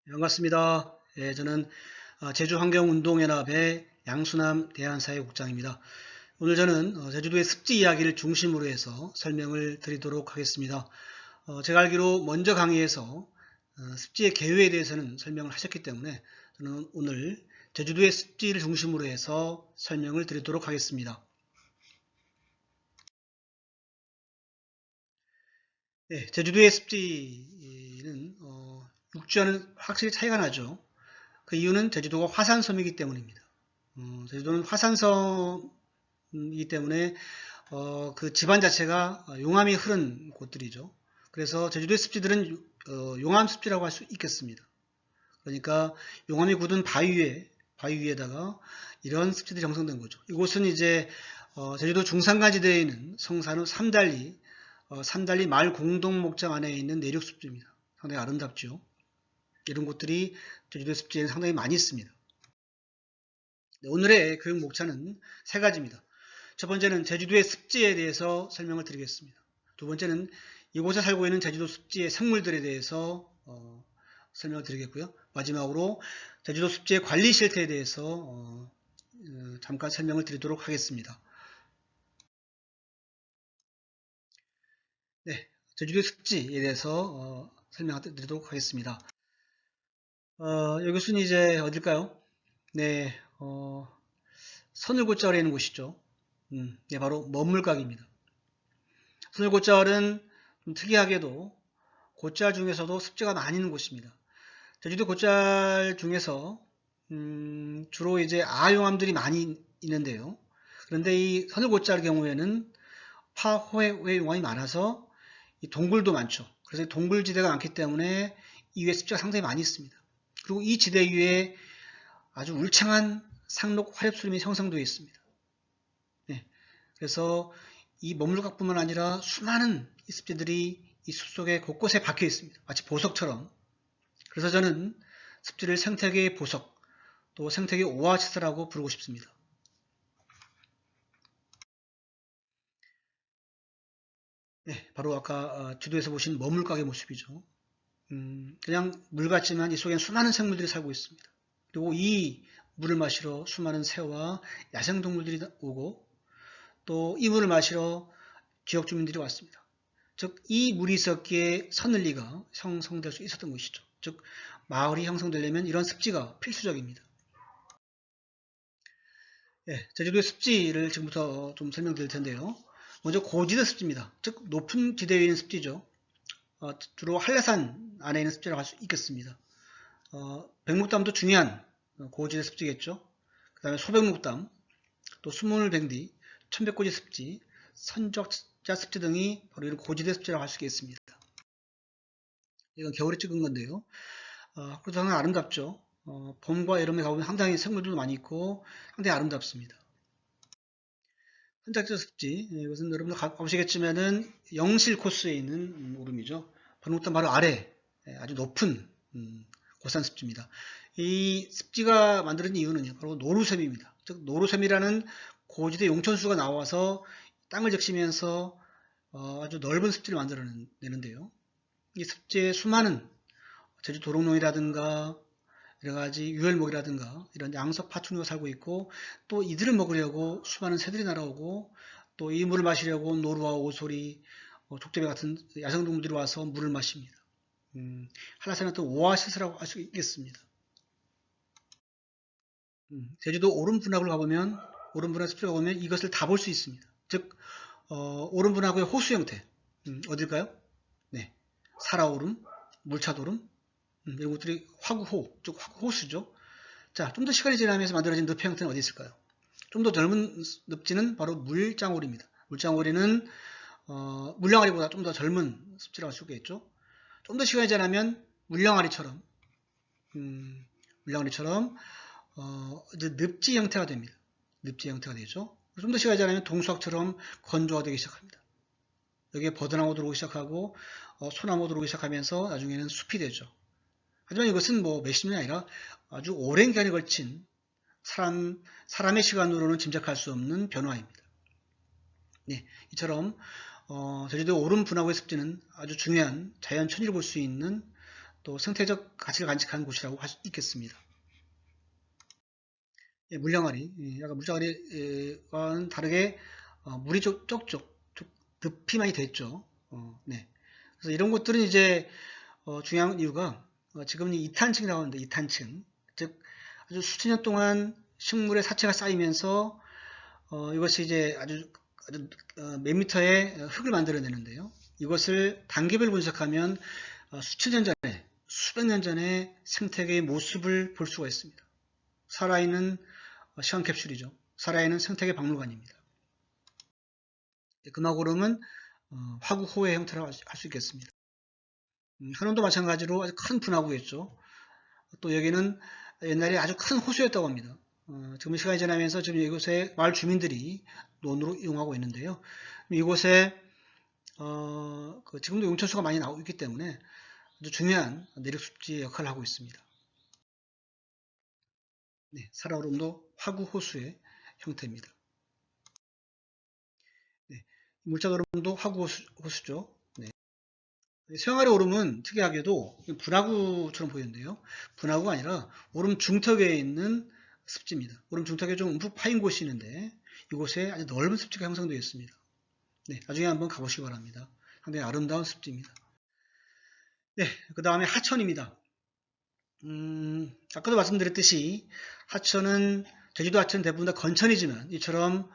반갑습니다. 저는 제주환경운동연합의 양수남 대한사회국장입니다. 오늘 저는 제주도의 습지 이야기를 중심으로 해서 설명을 드리도록 하겠습니다. 제가 알기로 먼저 강의에서 습지의 개요에 대해서는 설명을 하셨기 때문에 저는 오늘 제주도의 습지를 중심으로 해서 설명을 드리도록 하겠습니다. 네, 제주도의 습지는 육지와는 확실히 차이가 나죠. 그 이유는 제주도가 화산섬이기 때문입니다. 제주도는 화산섬이기 때문에 그 지반 자체가 용암이 흐른 곳들이죠. 그래서 제주도의 습지들은 용암 습지라고 할 수 있겠습니다. 그러니까 용암이 굳은 바위 위에다가 이런 습지들이 형성된 거죠. 이곳은 이제 제주도 중산간지대에 있는 성산호 삼달리 마을 공동목장 안에 있는 내륙 습지입니다. 상당히 아름답죠. 이런 곳들이 제주도 습지에는 상당히 많이 있습니다. 네, 오늘의 교육 목차는 세 가지입니다. 첫 번째는 제주도의 습지에 대해서 설명을 드리겠습니다. 두 번째는 이곳에 살고 있는 제주도 습지의 생물들에 대해서 설명을 드리겠고요. 마지막으로 제주도 습지의 관리 실태에 대해서 잠깐 설명을 드리도록 하겠습니다. 네, 제주도 습지에 대해서 설명드리도록 하겠습니다. 여기는 이제 어딜까요? 네, 선을곶자월에 있는 곳이죠. 네, 바로 먼물각입니다. 선을곶자월은 좀 특이하게도 곶자월 중에서도 습지가 많이 있는 곳입니다. 제주도 곶자월 중에서 주로 이제 아용암들이 많이 있는데요. 그런데 이 선을곶자월 경우에는 파호의 용암이 많아서 이 동굴도 많죠. 그래서 동굴지대가 많기 때문에 이 위에 습지가 상당히 많이 있습니다. 그리고 이 지대 위에 아주 울창한 상록 화렵수림이 형성되어 있습니다. 네, 그래서 이 먼물각뿐만 아니라 수많은 이 습지들이 이 숲속에 곳곳에 박혀 있습니다. 마치 보석처럼. 그래서 저는 습지를 생태계의 보석, 또 생태계 오아시스라고 부르고 싶습니다. 네, 바로 아까 지도에서 보신 먼물각의 모습이죠. 그냥 물 같지만 이 속에는 수많은 생물들이 살고 있습니다. 그리고 이 물을 마시러 수많은 새와 야생동물들이 오고 또 이 물을 마시러 지역 주민들이 왔습니다. 즉, 이 물이 있었기에 선을리가 형성될 수 있었던 것이죠. 즉, 마을이 형성되려면 이런 습지가 필수적입니다. 예, 제주도의 습지를 지금부터 좀 설명드릴 텐데요. 먼저 고지대 습지입니다. 즉, 높은 지대에 있는 습지죠. 주로 한라산 안에 있는 습지라고 할 수 있겠습니다. 백록담도 중요한 고지대 습지겠죠. 그 다음에 소백록담, 또 수문을뱅디, 천백고지 습지, 선적자 습지 등이 바로 이런 고지대 습지라고 할 수 있겠습니다. 이건 겨울에 찍은 건데요. 그래도 상당히 아름답죠. 봄과 여름에 가보면 상당히 생물들도 많이 있고 상당히 아름답습니다. 선적자 습지, 이것은 여러분들 가보시겠지만은 영실 코스에 있는 오름이죠. 백록담 바로 아래 아주 높은 고산 습지입니다. 이 습지가 만들어진 이유는 바로 노루샘입니다. 즉 노루샘이라는 고지대 용천수가 나와서 땅을 적시면서 아주 넓은 습지를 만들어내는데요. 이 습지에 수많은 제주 도롱뇽이라든가 여러가지 유혈목이라든가 이런 양석 파충류가 살고 있고 또 이들을 먹으려고 수많은 새들이 날아오고 또 이 물을 마시려고 노루와 오소리, 족제비 같은 야생동물들이 와서 물을 마십니다. 한라산의 어떤 오아시스라고 할 수 있겠습니다. 제주도 오름분학을 가보면 오름분학 습지를 가보면 이것을 다 볼 수 있습니다. 즉 오름분학의 호수 형태 어딜까요? 네, 사라오름, 물차도름 이런 것들이 화구호, 즉 화구호수죠. 자, 좀 더 시간이 지나면서 만들어진 늪 형태는 어디 있을까요? 좀 더 젊은 늪지는 바로 물장오리입니다. 물장오리는 물량아리보다 좀 더 젊은 습지라고 할 수 있겠죠. 좀 더 시간이 지나면 물량아리처럼 늪지 형태가 됩니다. 늪지 형태가 되죠. 좀 더 시간이 지나면 동수학처럼 건조가 되기 시작합니다. 여기에 버드나무 들어오기 시작하고 소나무 들어오기 시작하면서 나중에는 숲이 되죠. 하지만 이것은 뭐 몇십 년이 아니라 아주 오랜 기간에 걸친 사람의 시간으로는 짐작할 수 없는 변화입니다. 네, 이처럼 제주도 오름 분화구의 습지는 아주 중요한 자연 천지를 볼 수 있는 또 생태적 가치를 간직하는 곳이라고 할 수 있겠습니다. 예, 물량아리, 약간 물장아리와는 다르게 물이 좀 쪽쪽 늪이 많이 됐죠. 네. 그래서 이런 것들은 이제 중요한 이유가 지금 이탄층이라고 하는데 이탄층, 즉 아주 수천 년 동안 식물의 사체가 쌓이면서 이것이 이제 아주 몇 미터의 흙을 만들어내는데요. 이것을 단계별 분석하면 수천 년 전에, 수백 년 전에 생태계의 모습을 볼 수가 있습니다. 살아있는 시간 캡슐이죠. 살아있는 생태계 박물관입니다. 금화고름은 화구호의 형태라고 할 수 있겠습니다. 한원도 마찬가지로 아주 큰 분화구였죠. 또 여기는 옛날에 아주 큰 호수였다고 합니다. 지금 시간이 지나면서 지금 이곳에 마을 주민들이 논으로 이용하고 있는데요. 이곳에 지금도 용천수가 많이 나오고 있기 때문에 아주 중요한 내륙습지의 역할을 하고 있습니다. 네, 살아오름도 화구호수의 형태입니다. 네, 물자오름도 화구호수죠. 네. 수영아래 오름은 특이하게도 분화구처럼 보이는데요. 분화구가 아니라 오름 중턱에 있는 습지입니다. 오름 중턱에 좀 움푹 파인 곳이 있는데 이곳에 아주 넓은 습지가 형성되어 있습니다. 네, 나중에 한번 가보시기 바랍니다. 상당히 아름다운 습지입니다. 네, 그 다음에 하천입니다. 아까도 말씀드렸듯이 하천은 제주도 하천 대부분 다 건천이지만 이처럼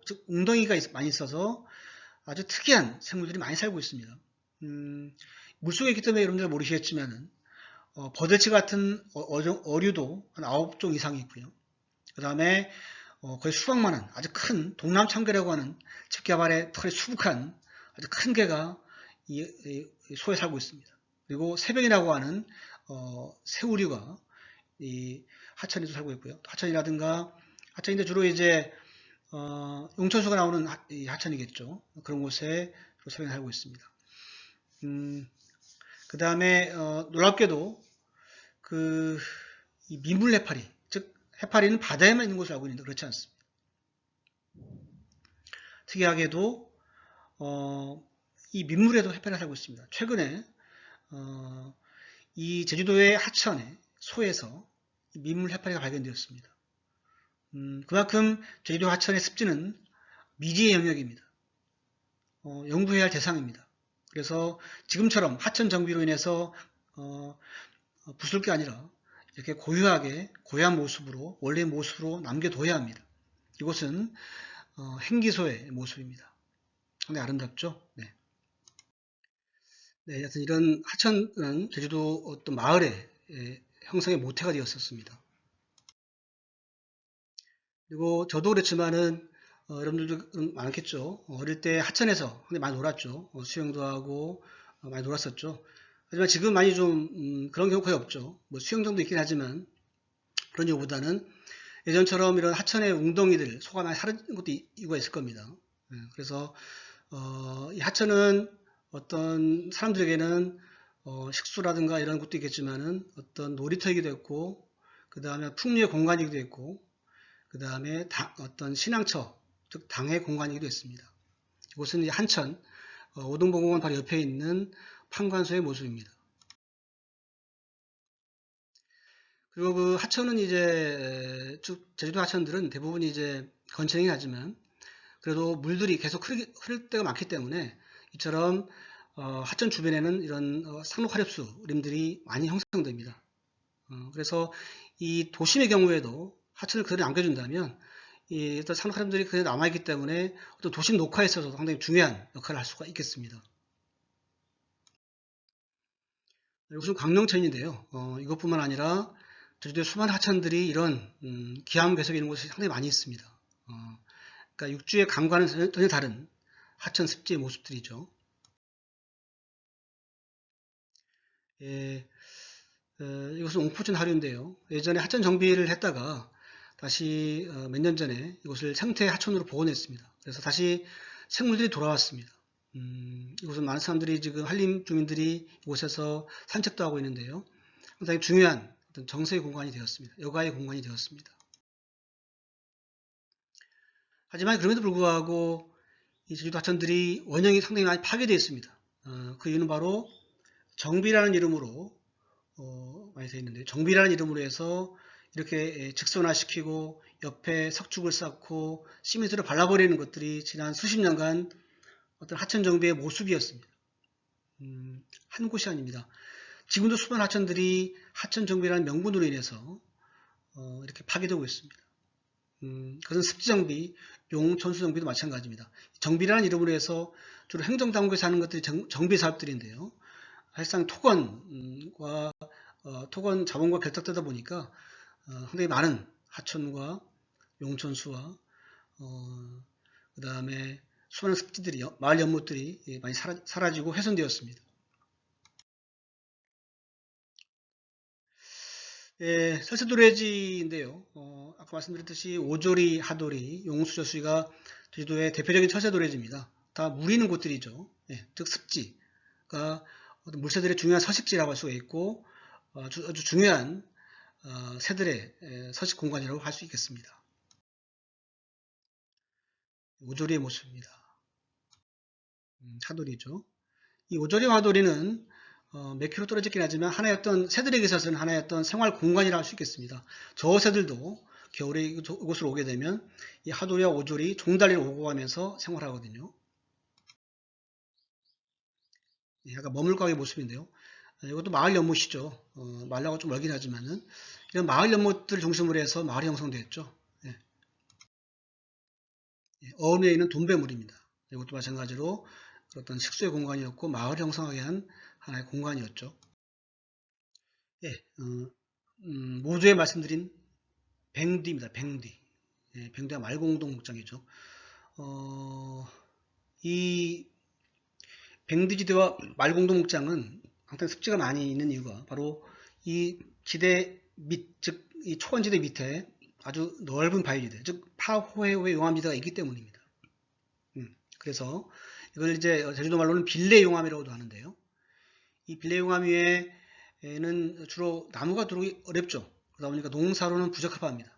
즉 웅덩이가 많이 있어서 아주 특이한 생물들이 많이 살고 있습니다. 물속에 있기 때문에 여러분들 모르시겠지만은 버들치 같은 어류도 한 9종 이상이 있고요. 그 다음에 거의 수박만한 아주 큰 동남참개라고 하는 집게발의 털이 수북한 아주 큰 개가 이 소에 살고 있습니다. 그리고 새벽이라고 하는 새우류가 이 하천에도 살고 있고요. 하천이라든가 하천인데 주로 이제 용천수가 나오는 이 하천이겠죠. 그런 곳에 주로 새벽에 살고 있습니다. 그 다음에 놀랍게도 이 민물 해파리, 즉 해파리는 바다에만 있는 것으로 알고 있는데 그렇지 않습니다. 특이하게도 이 민물에도 해파리가 살고 있습니다. 최근에 이 제주도의 하천에 소에서 민물 해파리가 발견되었습니다. 그만큼 제주도 하천의 습지는 미지의 영역입니다. 연구해야 할 대상입니다. 그래서 지금처럼 하천 정비로 인해서 부술 게 아니라 이렇게 고유하게 고유한 모습으로 원래의 모습으로 남겨둬야 합니다. 이곳은 행기소의 모습입니다. 상당히 아름답죠? 네. 네, 하여튼 이런 하천은 제주도 어떤 마을의 형성의 모태가 되었었습니다. 그리고 저도 그렇지만은 여러분들도 많겠죠. 어릴 때 하천에서 많이 놀았죠. 수영도 하고 많이 놀았었죠. 하지만 지금 많이 좀 그런 경우 거의 없죠. 뭐 수영장도 있긴 하지만 그런 경우보다는 예전처럼 이런 하천의 웅덩이들 소가 많이 사라진 것도 이유가 있을 겁니다. 그래서 이 하천은 어떤 사람들에게는 식수라든가 이런 것도 있겠지만은 어떤 놀이터이기도 했고 그 다음에 풍류의 공간이기도 했고 그 다음에 어떤 신앙처 즉 당의 공간이기도 했습니다. 이곳은 이제 한천 오동봉공원 바로 옆에 있는 판관소의 모습입니다. 그리고 그 하천은 이제 제주도 하천들은 대부분 이제 건천이긴 하지만 그래도 물들이 계속 흐를 때가 많기 때문에 이처럼 하천 주변에는 이런 상록하렵수림들이 많이 형성됩니다. 그래서 이 도심의 경우에도 하천을 그대로 남겨준다면 이 어떤 상록하렵들이 그대로 남아있기 때문에 어떤 도심 녹화에 있어서도 상당히 중요한 역할을 할 수가 있겠습니다. 이것은 광명천인데요. 이것뿐만 아니라 제주도의 수많은 하천들이 이런 기암 괴석이 있는 곳이 상당히 많이 있습니다. 그러니까 육지의 강과는 전혀 다른 하천 습지의 모습들이죠. 예, 이것은 옥포천 하류인데요. 예전에 하천 정비를 했다가 다시 몇 년 전에 이곳을 생태 하천으로 복원했습니다. 그래서 다시 생물들이 돌아왔습니다. 이곳은 많은 사람들이 지금 한림 주민들이 이곳에서 산책도 하고 있는데요. 상당히 중요한 어떤 정서의 공간이 되었습니다. 여가의 공간이 되었습니다. 하지만 그럼에도 불구하고 이 제주도 하천들이 원형이 상당히 많이 파괴되어 있습니다. 그 이유는 바로 정비라는 이름으로 많이 되어 있는데, 정비라는 이름으로 해서 이렇게 직선화시키고 옆에 석축을 쌓고 시멘트를 발라버리는 것들이 지난 수십 년간 어떤 하천 정비의 모습이었습니다. 한 곳이 아닙니다. 지금도 수많은 하천들이 하천 정비라는 명분으로 인해서 이렇게 파괴되고 있습니다. 그것은 습지정비, 용천수정비도 마찬가지입니다. 정비라는 이름으로 해서 주로 행정당국에서 하는 것들이 정비 사업들인데요. 사실상 토건과 토건 자본과 결탁되다 보니까 상당히 많은 하천과 용천수와 그 다음에 수많은 습지들이, 마을 연못들이 많이 사라지고 훼손되었습니다. 예, 설세도래지인데요. 아까 말씀드렸듯이 오조리, 하도리, 용수저수지가 제주도의 대표적인 철새도래지입니다. 다 물 있는 곳들이죠. 예, 즉 습지가 물새들의 중요한 서식지라고 할 수가 있고 아주 중요한 새들의 서식 공간이라고 할 수 있겠습니다. 오조리의 모습입니다. 하도리죠. 이 오조리 하도리는 몇 킬로 떨어지긴 하지만 하나의 어떤 새들에게 있어서는 하나의 어떤 생활 공간이라 할 수 있겠습니다. 저 새들도 겨울에 이곳으로 오게 되면 이 하도리와 오조리 종달리를 오고 가면서 생활하거든요. 약간 머물가의 모습인데요. 이것도 마을 연못이죠. 마을하고 좀 멀긴 하지만은 이런 마을 연못들을 중심으로 해서 마을이 형성되었죠. 예. 어음에 있는 돈배물입니다. 이것도 마찬가지로 어떤 식수의 공간이었고 마을을 형성하게 한 하나의 공간이었죠. 예, 모두에 말씀드린 뱅디입니다. 뱅디. 예, 뱅디가 말공동 목장이죠. 이 뱅디지대와 말공동 목장은 항상 습지가 많이 있는 이유가 바로 이 지대 밑, 즉 이 초원지대 밑에 아주 넓은 바위지대, 즉 파호의 용암지대가 있기 때문입니다. 그래서 이걸 이제 제주도 말로는 빌레 용암이라고도 하는데요. 이 빌레 용암 위에는 주로 나무가 들어오기 어렵죠. 그러다 보니까 농사로는 부적합합니다.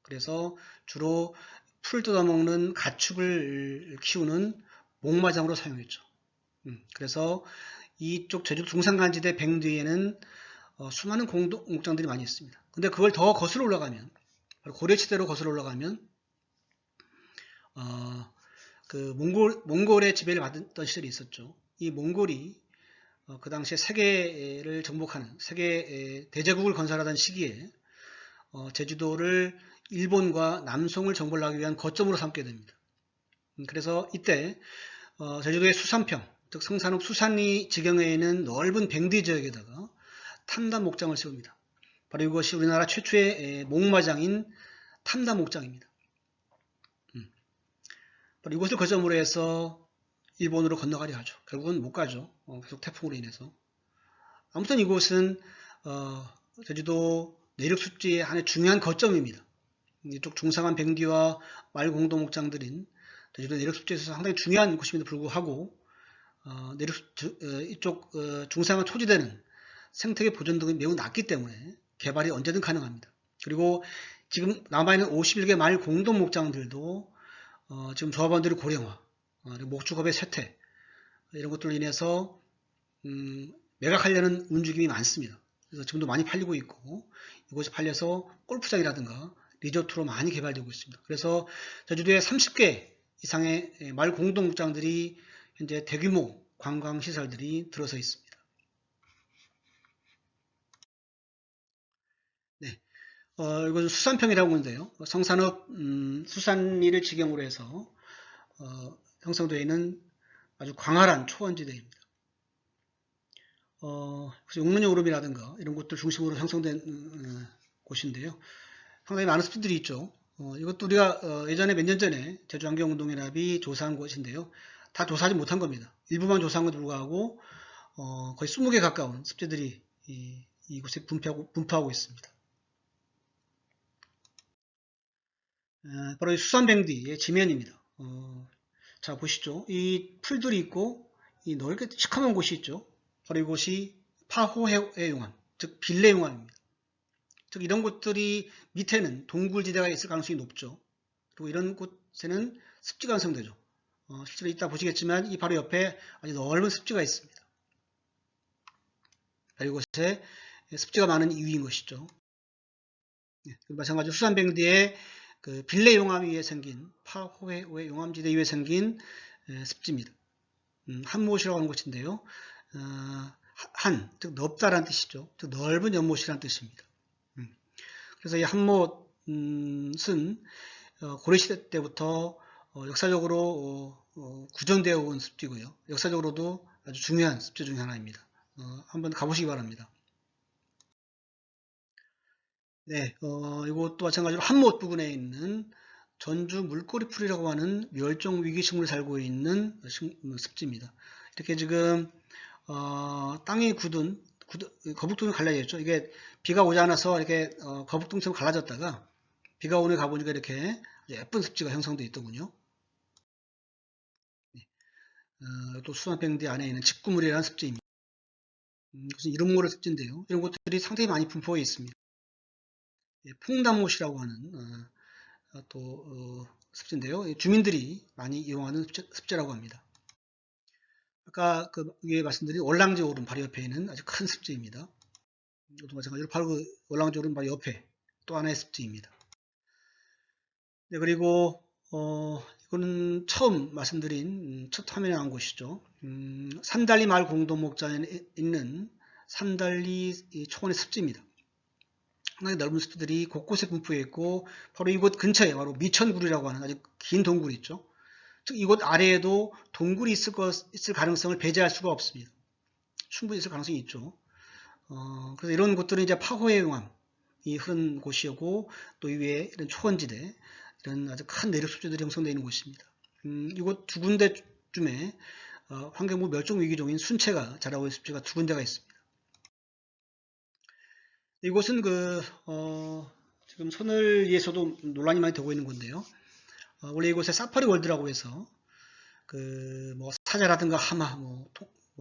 그래서 주로 풀을 뜯어먹는 가축을 키우는 목마장으로 사용했죠. 그래서 이쪽 제주도 중산간지대 뱅뒤에는 수많은 공동목장들이 많이 있습니다. 근데 그걸 더 거슬러 올라가면, 고려시대로 거슬러 올라가면 그 몽골의 지배를 받았던 시절이 있었죠. 이 몽골이 그 당시에 세계를 정복하는 세계 대제국을 건설하던 시기에 제주도를 일본과 남송을 정벌 하기 위한 거점으로 삼게 됩니다. 그래서 이때 제주도의 수산평, 즉 성산읍 수산리 지경에 있는 넓은 뱅디 지역에다가 탐담 목장을 세웁니다. 바로 이것이 우리나라 최초의 목마장인 탐담 목장입니다. 바로 이곳을 거점으로 해서 일본으로 건너가려 하죠. 결국은 못 가죠. 계속 태풍으로 인해서. 아무튼 이곳은 제주도 내륙습지의 하나의 중요한 거점입니다. 이쪽 중상한 뱅디와 말공동 목장들인 제주도 내륙습지에서 상당히 중요한 곳임에도 불구하고 이쪽 중상한 토지대는 생태계 보존 등이 매우 낮기 때문에 개발이 언제든 가능합니다. 그리고 지금 남아있는 51개 말 공동 목장들도 지금 조합원들의 고령화, 그리고 목축업의 쇠퇴 이런 것들로 인해서 매각하려는 움직임이 많습니다. 그래서 지금도 많이 팔리고 있고 이곳이 팔려서 골프장이라든가 리조트로 많이 개발되고 있습니다. 그래서 제주도에 30개 이상의 말 공동 목장들이 현재 대규모 관광시설들이 들어서 있습니다. 네, 이것은 수산평이라고 하는데요. 성산읍 수산리를 지경으로 해서 형성되어 있는 아주 광활한 초원지대입니다. 용문여 오름이라든가 이런 곳들 중심으로 형성된 곳인데요. 상당히 많은 습지들이 있죠. 이것도 우리가 예전에 몇 년 전에 제주환경운동연합이 조사한 곳인데요. 다 조사하지 못한 겁니다. 일부만 조사한 것도 불구하고 거의 20개 가까운 습지들이 이곳에 분포하고 있습니다. 바로 이 수산뱅디의 지면입니다. 자 보시죠. 이 풀들이 있고 이 넓게 시커먼 곳이 있죠. 바로 이곳이 파호해 용암, 즉 빌레 용암입니다. 즉 이런 곳들이 밑에는 동굴지대가 있을 가능성이 높죠. 그리고 이런 곳에는 습지가 형성되죠. 실제로 이따 보시겠지만 이 바로 옆에 아주 넓은 습지가 있습니다. 이곳에 습지가 많은 이유인 것이죠. 마찬가지로 수산뱅디의 그 빌레 용암 위에 생긴 파호해 용암지대 위에 생긴 습지입니다. 한못이라고 하는 곳인데요. 즉 넓다라는 뜻이죠. 즉 넓은 연못이라는 뜻입니다. 그래서 이 한못은 고려시대 때부터 역사적으로 구전되어 온 습지고요. 역사적으로도 아주 중요한 습지 중 하나입니다. 한번 가보시기 바랍니다. 네, 이것도 마찬가지로 한못 부근에 있는 전주 물꼬리풀이라고 하는 멸종 위기 식물이 살고 있는 습지입니다. 이렇게 지금 땅이 굳은 거북통이 갈라져 있죠. 이게 비가 오지 않아서 이렇게 거북통처럼 갈라졌다가 비가 오늘 가보니까 이렇게 예쁜 습지가 형성되어 있더군요. 네. 또 수산뱅디 안에 있는 직구물이라는 습지입니다. 무슨 이름 모를 습지인데요. 이런 것들이 상당히 많이 분포해 있습니다. 예, 풍담못이라고 하는 또 습지인데요. 주민들이 많이 이용하는 습지라고 합니다. 아까 그 위에 말씀드린 월랑지 오름 바로 옆에 있는 아주 큰 습지입니다. 이것도 마찬가지로 바로 그 월랑지 오름 바로 옆에 또 하나의 습지입니다. 네, 그리고 이거는 처음 말씀드린 첫 화면에 나온 곳이죠. 산달리 마을 공동목장에 있는 산달리 초원의 습지입니다. 상당히 넓은 습지들이 곳곳에 분포해 있고 바로 이곳 근처에 바로 미천굴이라고 하는 아주 긴 동굴이 있죠. 즉 이곳 아래에도 동굴이 있을 가능성을 배제할 수가 없습니다. 충분히 있을 가능성이 있죠. 그래서 이런 곳들은 이제 파호의 용암이 흐른 곳이고 또 이외에 이런 초원지대 이런 아주 큰 내륙 습지들이 형성되어 있는 곳입니다. 이곳 두 군데쯤에 환경부 멸종 위기 종인 순채가 자라고 있는 습지가 두 군데가 있습니다. 이곳은 지금 서늘리에서도 논란이 많이 되고 있는 건데요. 원래 이곳에 사파리 월드라고 해서 사자라든가 하마,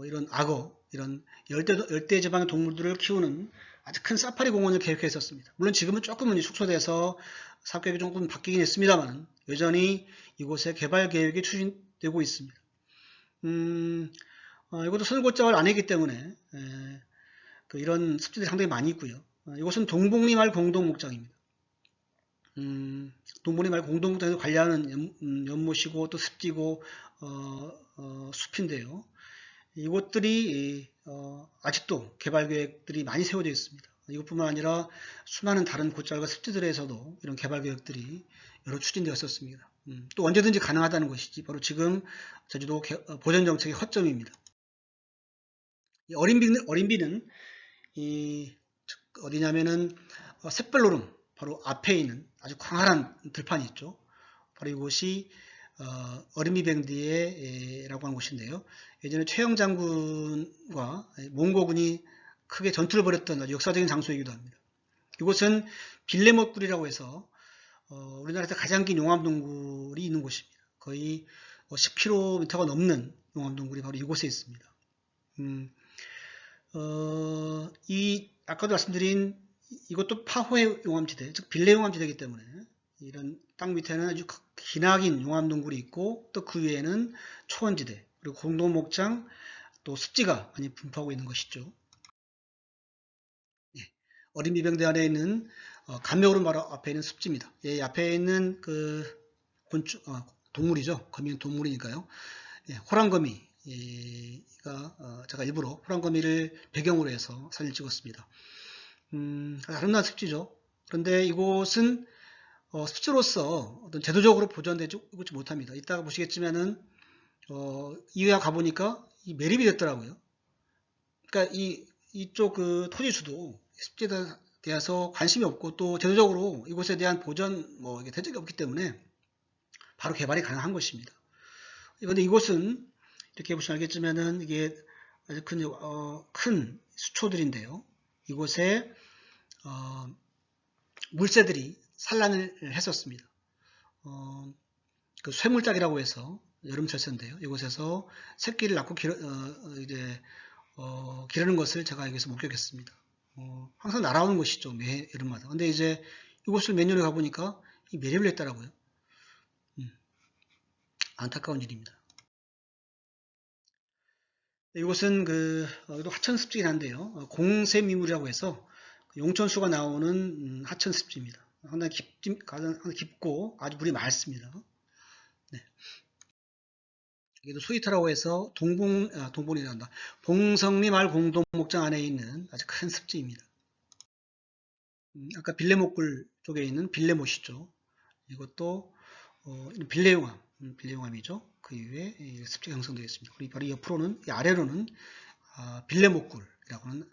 이런 악어, 이런 열대 지방의 동물들을 키우는 아주 큰 사파리 공원을 계획했었습니다. 물론 지금은 조금은 축소돼서 사업 계획이 조금 바뀌긴 했습니다만 여전히 이곳에 개발 계획이 추진되고 있습니다. 이것도 선골자월 아니기 때문에 이런 습지들이 상당히 많이 있고요. 이곳은 동복리 마을 공동목장입니다. 동복리 마을 공동목장에서 관리하는 연못이고 또 습지고 숲인데요. 이곳들이 아직도 개발 계획들이 많이 세워져 있습니다. 이것뿐만 아니라 수많은 다른 곧잘과 습지들에서도 이런 개발 계획들이 여러 추진되었었습니다. 또 언제든지 가능하다는 것이지 바로 지금 제주도 보전 정책의 허점입니다. 이 어린비는 어디냐면은 샛별노름 바로 앞에 있는 아주 광활한 들판이 있죠. 바로 이곳이 어린비뱅디라고 하는 곳인데요. 예전에 최영 장군과 몽고군이 크게 전투를 벌였던 아주 역사적인 장소이기도 합니다. 이곳은 빌레못굴이라고 해서 우리나라에서 가장 긴 용암동굴이 있는 곳입니다. 거의 10km가 넘는 용암동굴이 바로 이곳에 있습니다. 아까도 말씀드린 이것도 파호의 용암지대, 즉 빌레 용암지대이기 때문에 이런 땅 밑에는 아주 기나긴 용암동굴이 있고 또 그 위에는 초원지대 그리고 공동목장 또 습지가 많이 분포하고 있는 것이죠. 예, 어린비병대 안에 있는 감묘오름 바로 앞에 있는 습지입니다. 예, 앞에 있는 동물이죠. 거미는 동물이니까요. 예, 호랑거미가 제가 일부러 호랑거미를 배경으로 해서 사진을 찍었습니다. 아름다운 습지죠. 그런데 이곳은 습지로서 어떤 제도적으로 보존되지 못합니다. 이따가 보시겠지만은 이회와 가보니까 이 매립이 됐더라고요. 그러니까 이쪽 토지주도 습지에 대해서 관심이 없고 또 제도적으로 이곳에 대한 보전 이게 대책이 없기 때문에 바로 개발이 가능한 것입니다. 그런데 이곳은 이렇게 보시면 알겠지만은 이게 아주 큰 수초들인데요. 이곳에 물새들이 산란을 했었습니다. 그 쇠물짝이라고 해서 여름철새인데요. 이곳에서 새끼를 낳고 기르는 것을 제가 여기서 목격했습니다. 항상 날아오는 것이죠. 매 여름마다. 근데 이제 이곳을 몇 년에 가보니까 매립을 했더라고요. 안타까운 일입니다. 이곳은 이것도 하천 습지긴 한데요. 공세미물이라고 해서 용천수가 나오는 하천 습지입니다. 가장 깊고 아주 물이 맑습니다. 네. 여기도 소이터라고 해서 동본이란다. 봉성리 마을 공동목장 안에 있는 아주 큰 습지입니다. 아까 빌레목굴 쪽에 있는 빌레못이죠. 이것도 빌레용암, 빌레용암이죠. 그 이후에 습지가 형성되어 있습니다. 그리고 바로 옆으로는, 아래로는 빌레목굴이라고 하는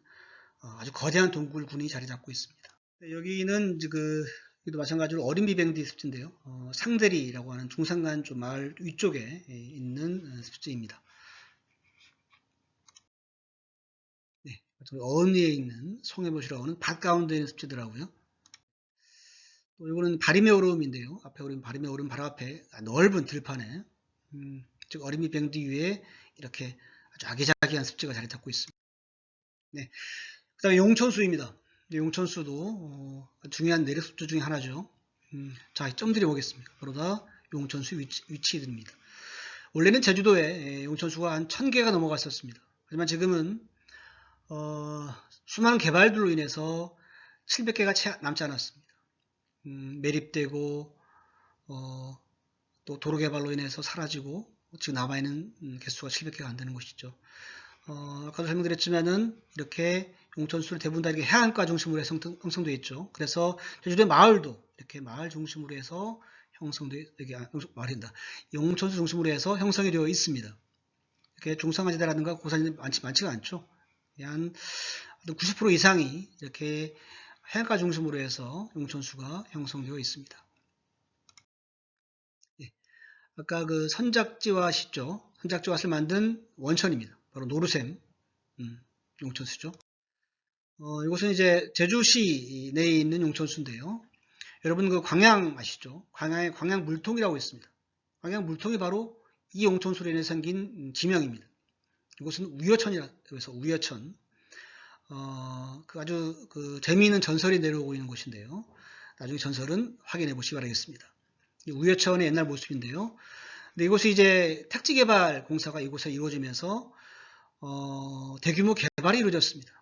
아주 거대한 동굴군이 자리 잡고 있습니다. 네, 여기는 여기도 마찬가지로 어린비뱅디 습지인데요. 상대리라고 하는 중산간 쪽 마을 위쪽에 있는 습지입니다. 네, 어은 위에 있는 송해못이라고 하는 밭 가운데 있는 습지더라고요. 또 이거는 바림의 오름인데요. 앞에 그린 바림의 오름 바로 앞에 넓은 들판에 즉 어린비뱅디 위에 이렇게 아주 아기자기한 습지가 자리 잡고 있습니다. 네, 그 다음에 용천수입니다. 용천수도 중요한 내륙습지 중에 하나죠. 자, 점들이 오겠습니다. 그러다 용천수 위치들입니다. 원래는 제주도에 용천수가 한 1000개가 넘어갔었습니다. 하지만 지금은 수많은 개발들로 인해서 700개가 채 남지 않았습니다. 매립되고 또 도로 개발로 인해서 사라지고 지금 남아있는 개수가 700개가 안 되는 곳이죠. 아까도 설명드렸지만은 이렇게 용천수를 대부분 다 이렇게 해안가 중심으로 해서 형성되어 있죠. 그래서 제주도의 마을도 이렇게 마을 중심으로 해서 말인다. 용천수 중심으로 해서 형성이 되어 있습니다. 이렇게 중산가지대라든가 고산이 많지가 않죠. 한 90% 이상이 이렇게 해안가 중심으로 해서 용천수가 형성되어 있습니다. 네. 아까 선작지와시죠. 선작지와시를 만든 원천입니다. 바로 노르샘 용천수죠. 이곳은 이제 제주시 내에 있는 용천수인데요. 여러분 광양 아시죠? 광양에 광양 물통이라고 있습니다. 광양 물통이 바로 이 용천수로 인해 생긴 지명입니다. 이곳은 우여천이라고 해서 우여천. 아주 재미있는 전설이 내려오고 있는 곳인데요. 나중에 전설은 확인해 보시기 바라겠습니다. 이 우여천의 옛날 모습인데요. 근데 이곳이 이제 택지개발 공사가 이곳에 이루어지면서 대규모 개발이 이루어졌습니다.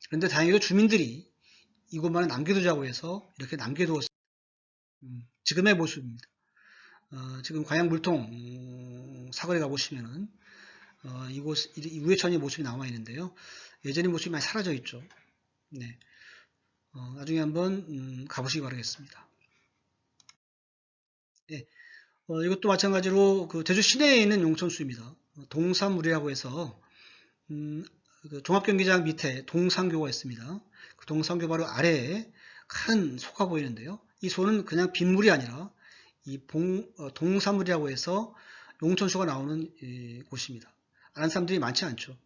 그런데 다행히도 주민들이 이곳만은 남겨두자고 해서 이렇게 남겨두었습니다. 지금의 모습입니다. 지금 광양 물통 사거리 가보시면은 이곳 우회천의 모습이 남아 있는데요. 예전의 모습이 많이 사라져 있죠. 네. 나중에 한번 가보시기 바라겠습니다. 네. 이것도 마찬가지로 제주 시내에 있는 용천수입니다. 동산물이라고 해서 종합경기장 밑에 동산교가 있습니다. 그 동산교 바로 아래에 큰 소가 보이는데요. 이 소는 그냥 빗물이 아니라 이 동산물이라고 해서 용천수가 나오는 곳입니다. 아는 사람들이 많지 않죠.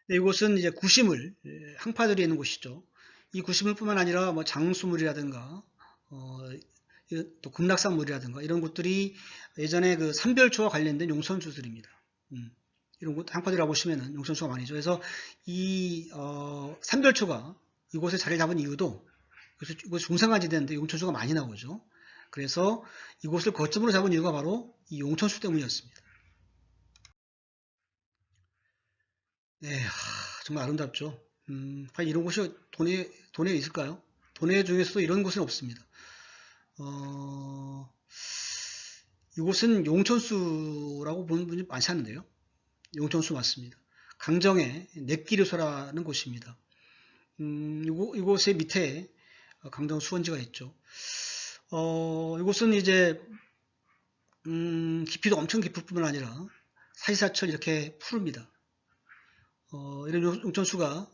네, 이곳은 이제 구시물, 항파들이 있는 곳이죠. 이 구시물뿐만 아니라 뭐 장수물이라든가 또 금락산물이라든가 이런 곳들이 예전에 삼별초와 관련된 용천수들입니다. 이런 곳 항파들이 와보시면은 용천수가 많이죠. 그래서 이 삼별초가 이곳에 자리 잡은 이유도 이곳이 중산간지대인데 용천수가 많이 나오죠. 그래서 이곳을 거점으로 잡은 이유가 바로 이 용천수 때문이었습니다. 네, 정말 아름답죠. 과연 이런 곳이 도내에 있을까요? 도내 중에서도 이런 곳은 없습니다. 이곳은 용천수라고 보는 분이 많지 않은데요. 용천수 맞습니다. 강정의 넷기류소라는 곳입니다. 이곳의 밑에 강정 수원지가 있죠. 이곳은 이제 깊이도 엄청 깊을 뿐만 아니라 사시사철 이렇게 푸릅니다. 이런 용천수가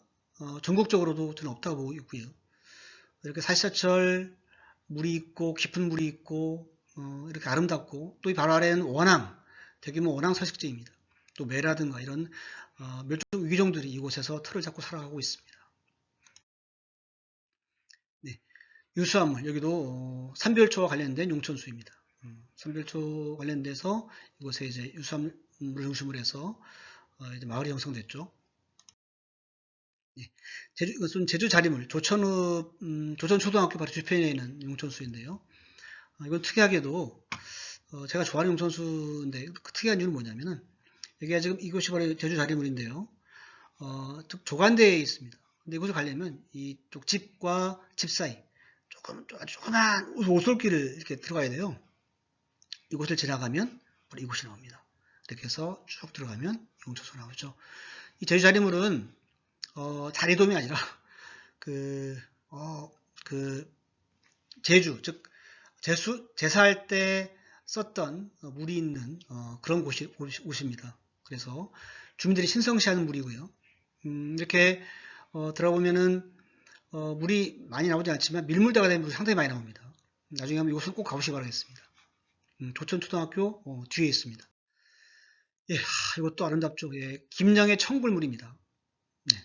전국적으로도 저는 없다고 보고 있고요. 이렇게 사시사철 물이 있고 깊은 물이 있고 이렇게 아름답고 또 이 바로 아래는 원앙, 대규모 원앙 서식지입니다. 또 매라든가 이런 멸종 위기종들이 이곳에서 틀을 잡고 살아가고 있습니다. 네, 유수암물 여기도 삼별초와 관련된 용천수입니다. 삼별초 관련돼서 이곳에 이제 유수암물을 중심으로 해서 이제 마을이 형성됐죠. 네, 이것은 제주 자리물 조천초등학교 바로 주변에 있는 용천수인데요. 이건 특이하게도 제가 좋아하는 용천수인데 그 특이한 이유는 뭐냐면은 여기가 지금 이곳이 바로 제주 자리물인데요. 조간대에 있습니다. 근데 이곳을 가려면 이쪽 집과 집 사이 아주 조그만 오솔길을 이렇게 들어가야 돼요. 이곳을 지나가면 바로 이곳이 나옵니다. 이렇게 해서 쭉 들어가면 용천수 나오죠. 이 제주 자리물은 자리돔이 아니라 제주, 즉 제사할 때 썼던 물이 있는 그런 곳입니다. 그래서 주민들이 신성시하는 물이고요. 이렇게 들어보면은 물이 많이 나오지 않지만 밀물대가 된 물이 상당히 많이 나옵니다. 나중에 한번 이곳은 꼭 가보시기 바라겠습니다. 조천초등학교 뒤에 있습니다. 예, 이것도 아름답죠. 예, 김영의 청굴물입니다. 네.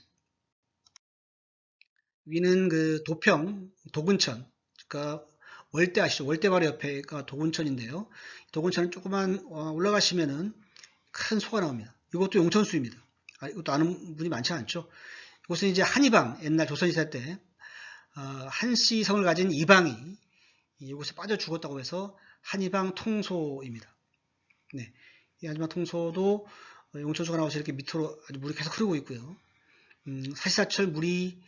위는 그 도평, 도군천, 그러니까 월대 아시죠? 월대 바로 옆에가 도군천인데요. 도군천은 조금만 올라가시면은 큰 소가 나옵니다. 이것도 용천수입니다. 이것도 아는 분이 많지 않죠. 이곳은 이제 한이방, 옛날 조선시대 때 한씨 성을 가진 이방이 이곳에 빠져 죽었다고 해서 한이방 통소입니다. 네, 이 한이방 통소도 용천수가 나와서 이렇게 밑으로 아주 물이 계속 흐르고 있고요. 사시사철 물이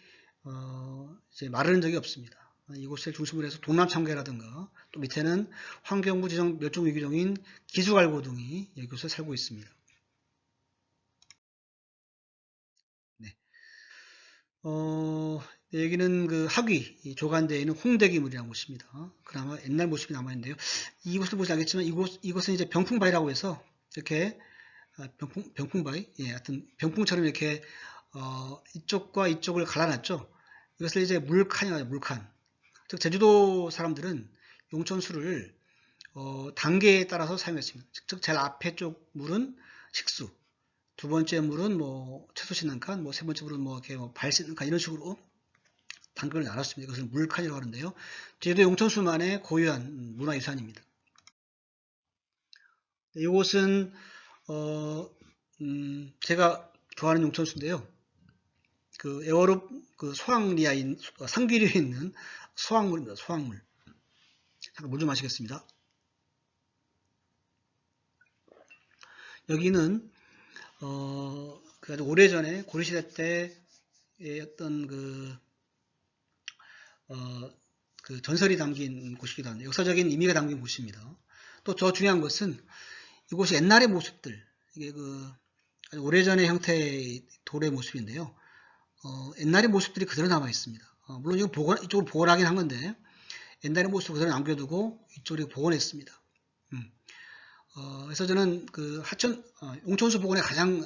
이제 마르는 적이 없습니다. 이곳을 중심으로 해서 동남청계라든가 또 밑에는 환경부 지정 멸종위기종인 기수갈고등이 이곳에 살고 있습니다. 네. 여기는 그 하귀 조간대에 있는 홍대기물이라는 곳입니다. 그나마 옛날 모습이 남아있는데요. 이곳을 보시면 알겠지만 이곳은 이제 병풍바위라고 해서 이렇게 병풍바위, 예, 하여튼 병풍처럼 이렇게 이쪽과 이쪽을 갈라놨죠. 이것을 이제 물칸이라고 해요. 물칸. 즉 제주도 사람들은 용천수를 단계에 따라서 사용했습니다. 즉 제일 앞에 쪽 물은 식수, 두 번째 물은 뭐 채소 씻는 칸, 뭐 세 번째 물은 뭐 이렇게 발 씻는 칸 이런 식으로 단계를 나눴습니다. 이것을 물칸이라고 하는데요. 제주도 용천수만의 고유한 문화유산입니다. 이곳은 제가 좋아하는 용천수인데요. 그 에어롭 그 소황리아인 상기류에 있는 소황물입니다. 소황물. 잠깐 물 좀 마시겠습니다. 여기는 그 아주 오래전에 고려시대 때의 어떤 그 전설이 담긴 곳이기도 한데 역사적인 의미가 담긴 곳입니다. 또 더 중요한 것은 이곳이 옛날의 모습들, 이게 그 아주 오래전의 형태의 돌의 모습인데요. 옛날의 모습들이 그대로 남아 있습니다. 물론 이쪽으로 복원하긴 한 건데 옛날의 모습 그대로 남겨두고 이쪽으로 복원했습니다. 그래서 저는 그 용천수 복원의 가장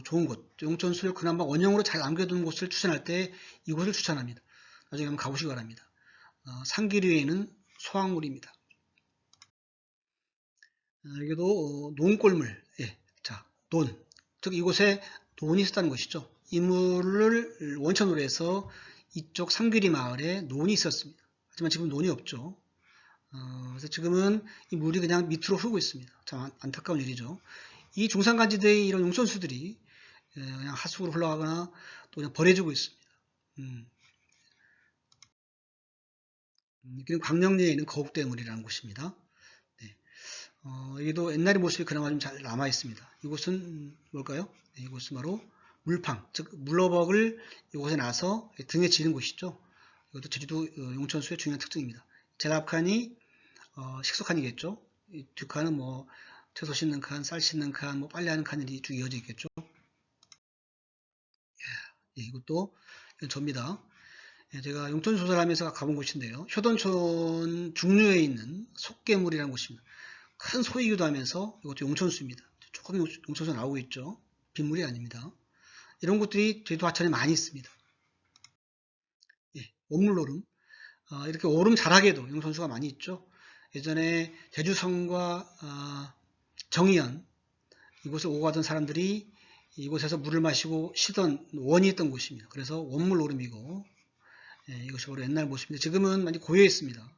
좋은 곳, 용천수를 그나마 원형으로 잘 남겨둔 곳을 추천할 때 이곳을 추천합니다. 나중에 한번 가보시기 바랍니다. 상기류에 있는 소황물입니다. 여기도 논골물, 예, 자, 논, 즉 이곳에 논이 있었다는 것이죠. 이 물을 원천으로 해서 이쪽 상귀리 마을에 논이 있었습니다. 하지만 지금 논이 없죠. 그래서 지금은 이 물이 그냥 밑으로 흐르고 있습니다. 참 안타까운 일이죠. 이 중산간지대의 이런 용천수들이 그냥 하수구로 흘러가거나 또 그냥 버려지고 있습니다. 그리고 광명리에 있는 거북대물이라는 곳입니다. 네. 여기도 옛날의 모습이 그나마 좀 잘 남아 있습니다. 이곳은 뭘까요? 네, 이곳은 바로 물팡, 즉 물러벅을 이곳에 나서 등에 지는 곳이죠. 이것도 제주도 용천수의 중요한 특징입니다. 제일 앞칸이 식수칸이겠죠. 이 뒷칸은 뭐 채소 씻는 칸, 쌀 씻는 칸, 뭐 빨래하는 칸이 쭉 이어져 있겠죠. 예, 이것도 접니다. 예, 제가 용천수 조사하면서 가본 곳인데요. 효돈촌 중류에 있는 속개물이라는 곳입니다. 큰 소이기도 하면서 이것도 용천수입니다. 조금 용천수 나오고 있죠. 빗물이 아닙니다. 이런 곳들이 제주도 하천에 많이 있습니다. 예, 원물오름. 이렇게 오름 자락에도 용천수가 많이 있죠. 예전에 제주성과 정의연 이곳을 오고 가던 사람들이 이곳에서 물을 마시고 쉬던 원이 있던 곳입니다. 그래서 원물오름이고 예, 이것이 바로 옛날 모습인데 지금은 많이 고여 있습니다.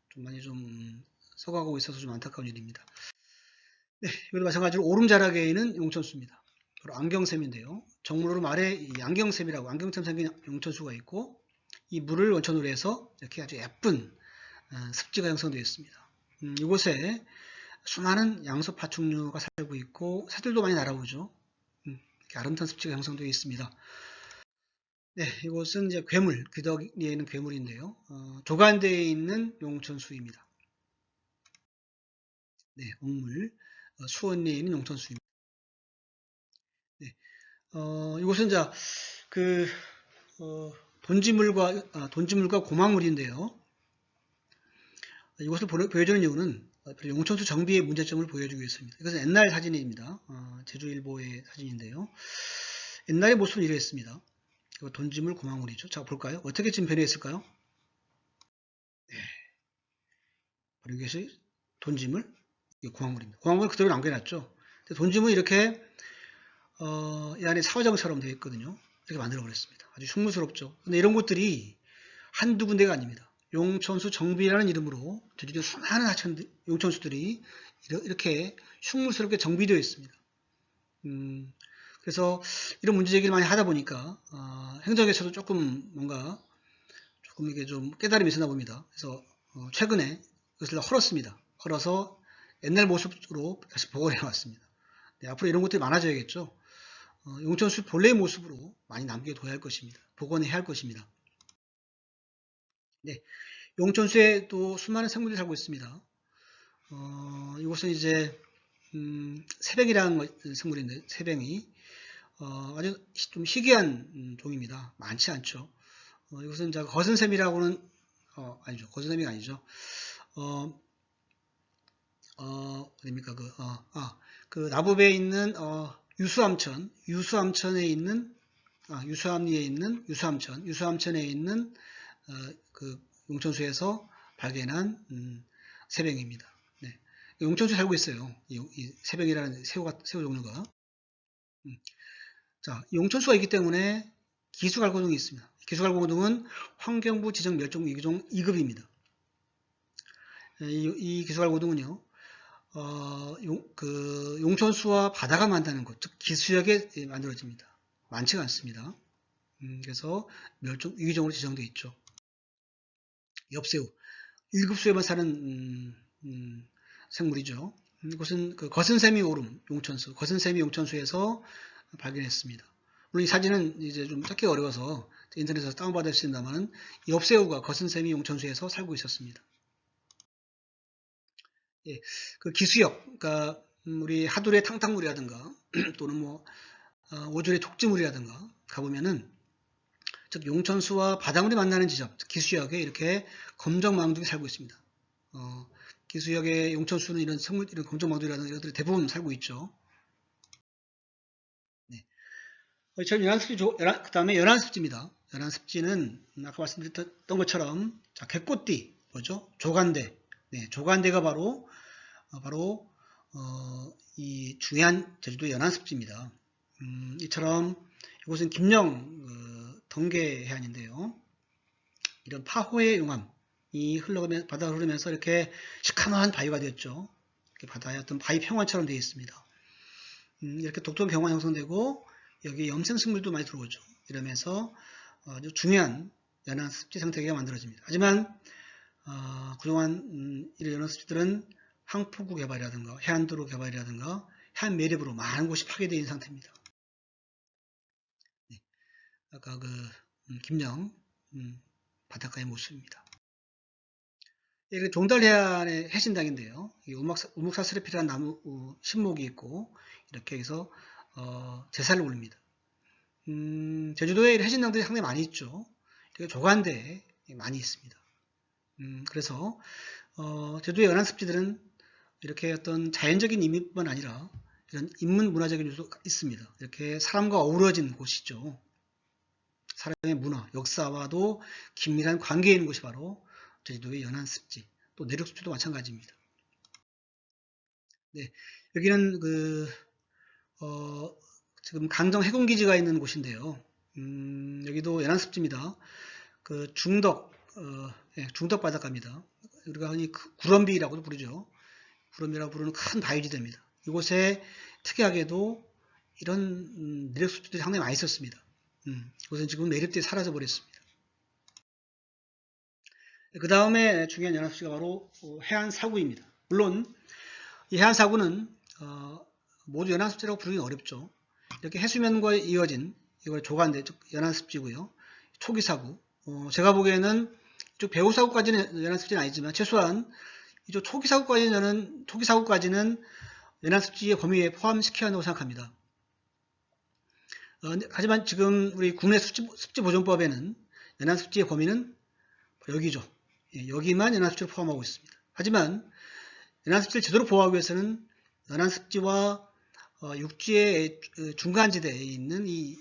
좀 많이 좀 썩어가고 있어서 좀 안타까운 일입니다. 네, 이것도 마찬가지로 오름자락에 있는 용천수입니다. 바로 안경샘인데요. 정물오름 아래 이 안경샘이라고 안경샘 생긴 용천수가 있고 이 물을 원천으로 해서 이렇게 아주 예쁜 습지가 형성되어 있습니다. 이곳에 수많은 양서 파충류가 살고 있고 새들도 많이 날아오죠. 이렇게 아름다운 습지가 형성되어 있습니다. 네, 이곳은 이제 괴물, 귀덕리에 있는 괴물인데요. 조간대에 있는 용천수입니다. 네, 옥물, 수원리에 있는 용천수입니다. 네, 이곳은 자, 그, 돈지물과 고망물인데요. 이것을 보여주는 이유는 용천수 정비의 문제점을 보여주기 위해서입니다. 이것은 옛날 사진입니다. 제주일보의 사진인데요. 옛날의 모습은 이러했습니다. 이거 돈지물 고망물이죠. 자, 볼까요? 어떻게 지금 변했을까요? 네, 바로 이것이 돈지물, 고망물입니다. 고망물 그대로 남겨놨죠. 돈지물이 이렇게 이 안에 사과정처럼 되어 있거든요. 이렇게 만들어 버렸습니다. 아주 흉물스럽죠. 근데 이런 곳들이 한두 군데가 아닙니다. 용천수 정비라는 이름으로 제주도 수많은 용천수들이 이렇게 흉물스럽게 정비되어 있습니다. 그래서 이런 문제 제기를 많이 하다 보니까 행정에서도 조금 이게 좀 깨달음이 있었나 봅니다. 그래서 최근에 이것을 헐었습니다. 헐어서 옛날 모습으로 다시 복원해 왔습니다. 네, 앞으로 이런 것들이 많아져야겠죠. 용천수 본래의 모습으로 많이 남겨둬야 할 것입니다. 복원해야 할 것입니다. 네, 용천수에 또 수많은 생물들이 살고 있습니다. 이곳은 이제 새뱅이라는 생물인데 새뱅이 아주 좀 희귀한 종입니다. 많지 않죠. 이것은 거선샘이라고는 아니죠. 거선샘이 아니죠. 어딥니까 그 나부배에 있는 유수암천에 있는 유수암리에 있는 유수암천에 있는 그 용천수에서 발견한 새뱅입니다. 네. 용천수에 살고 있어요. 이 새뱅이라는 새우 종류가. 자, 용천수가 있기 때문에 기수갈고등이 있습니다. 기수갈고등은 환경부 지정 멸종 위기종 2급입니다. 이 기수갈고등은요, 용천수와 바다가 만나는 곳, 즉 기수역에 만들어집니다. 많지가 않습니다. 그래서 멸종 위기종으로 지정되어 있죠. 엽새우, 1급수에만 사는 생물이죠. 이것은 그 거선세미 오름 용천수, 거선세미 용천수에서 발견했습니다. 물론 이 사진은 이제 좀 찾기 어려워서 인터넷에서 다운받을 수 있습니다만 엽새우가 거선세미 용천수에서 살고 있었습니다. 예, 그 기수역, 그러니까 우리 하두의 탕탕물이라든가 또는 뭐 오줄의 족지물이라든가 가보면은 즉 용천수와 바닷물이 만나는 지점, 기수역에 이렇게 검정망둥이 살고 있습니다. 기수역의 용천수는 이런 검정망둥이라든가 이런 것들이 대부분 살고 있죠. 네. 저는 그 다음에 연안습지입니다. 연안습지는 아까 말씀드렸던 것처럼 개꽃띠, 뭐죠? 조간대. 네, 조간대가 바로 이 중요한 제주도 연안습지입니다. 이처럼 이곳은 김영 덩계 해안인데요. 이런 파호의 용암이 바다로 흐르면서 이렇게 시커먼 바위가 되었죠. 이렇게 바다의 어떤 바위 평원처럼 되어 있습니다. 이렇게 독특한 경관이 형성되고 여기 염생식물도 많이 들어오죠. 이러면서 아주 중요한 연안습지 생태계가 만들어집니다. 하지만 그동안 이런 연안습지들은 항포구 개발이라든가 해안도로 개발이라든가 해안 매립으로 많은 곳이 파괴되어 있는 상태입니다. 네. 아까 김영 바닷가의 모습입니다. 이게 종달해안의 해신당인데요. 우묵사스레피라는 나무 신목이 있고 이렇게 해서 제사를 올립니다. 제주도에 해신당들이 상당히 많이 있죠. 되게 조간대에 많이 있습니다. 그래서 제주도의 연안습지들은 이렇게 어떤 자연적인 의미뿐만 아니라 이런 인문 문화적인 요소가 있습니다. 이렇게 사람과 어우러진 곳이죠. 사람의 문화, 역사와도 긴밀한 관계에 있는 곳이 바로 제주도의 연안습지, 또 내륙습지도 마찬가지입니다. 네, 여기는 지금 강정 해군기지가 있는 곳인데요. 여기도 연안습지입니다. 중덕 바닷가입니다. 우리가 흔히 구럼비라고도 부르죠. 구럼비라고 부르는 큰 바위지대입니다. 이곳에 특이하게도 이런 내륙습지들이 상당히 많이 있었습니다. 이곳은 지금 내륙대에 사라져 버렸습니다. 그 다음에 중요한 연안습지가 바로 해안 사구입니다. 물론 이 해안사구는 모두 연안습지라고 부르기는 어렵죠. 이렇게 해수면과 이어진 이걸 조간대 연안습지고요. 초기사구. 제가 보기에는 이쪽 배후사구까지는 연안습지는 아니지만 최소한 이쪽 초기사구까지는 연안습지의 범위에 포함시켜야 한다고 생각합니다. 하지만 지금 우리 국내 습지보존법에는 연안습지의 범위는 여기죠. 여기만 연안습지를 포함하고 있습니다. 하지만 연안습지를 제대로 보호하기 위해서는 연안습지와 육지의 중간지대에 있는 이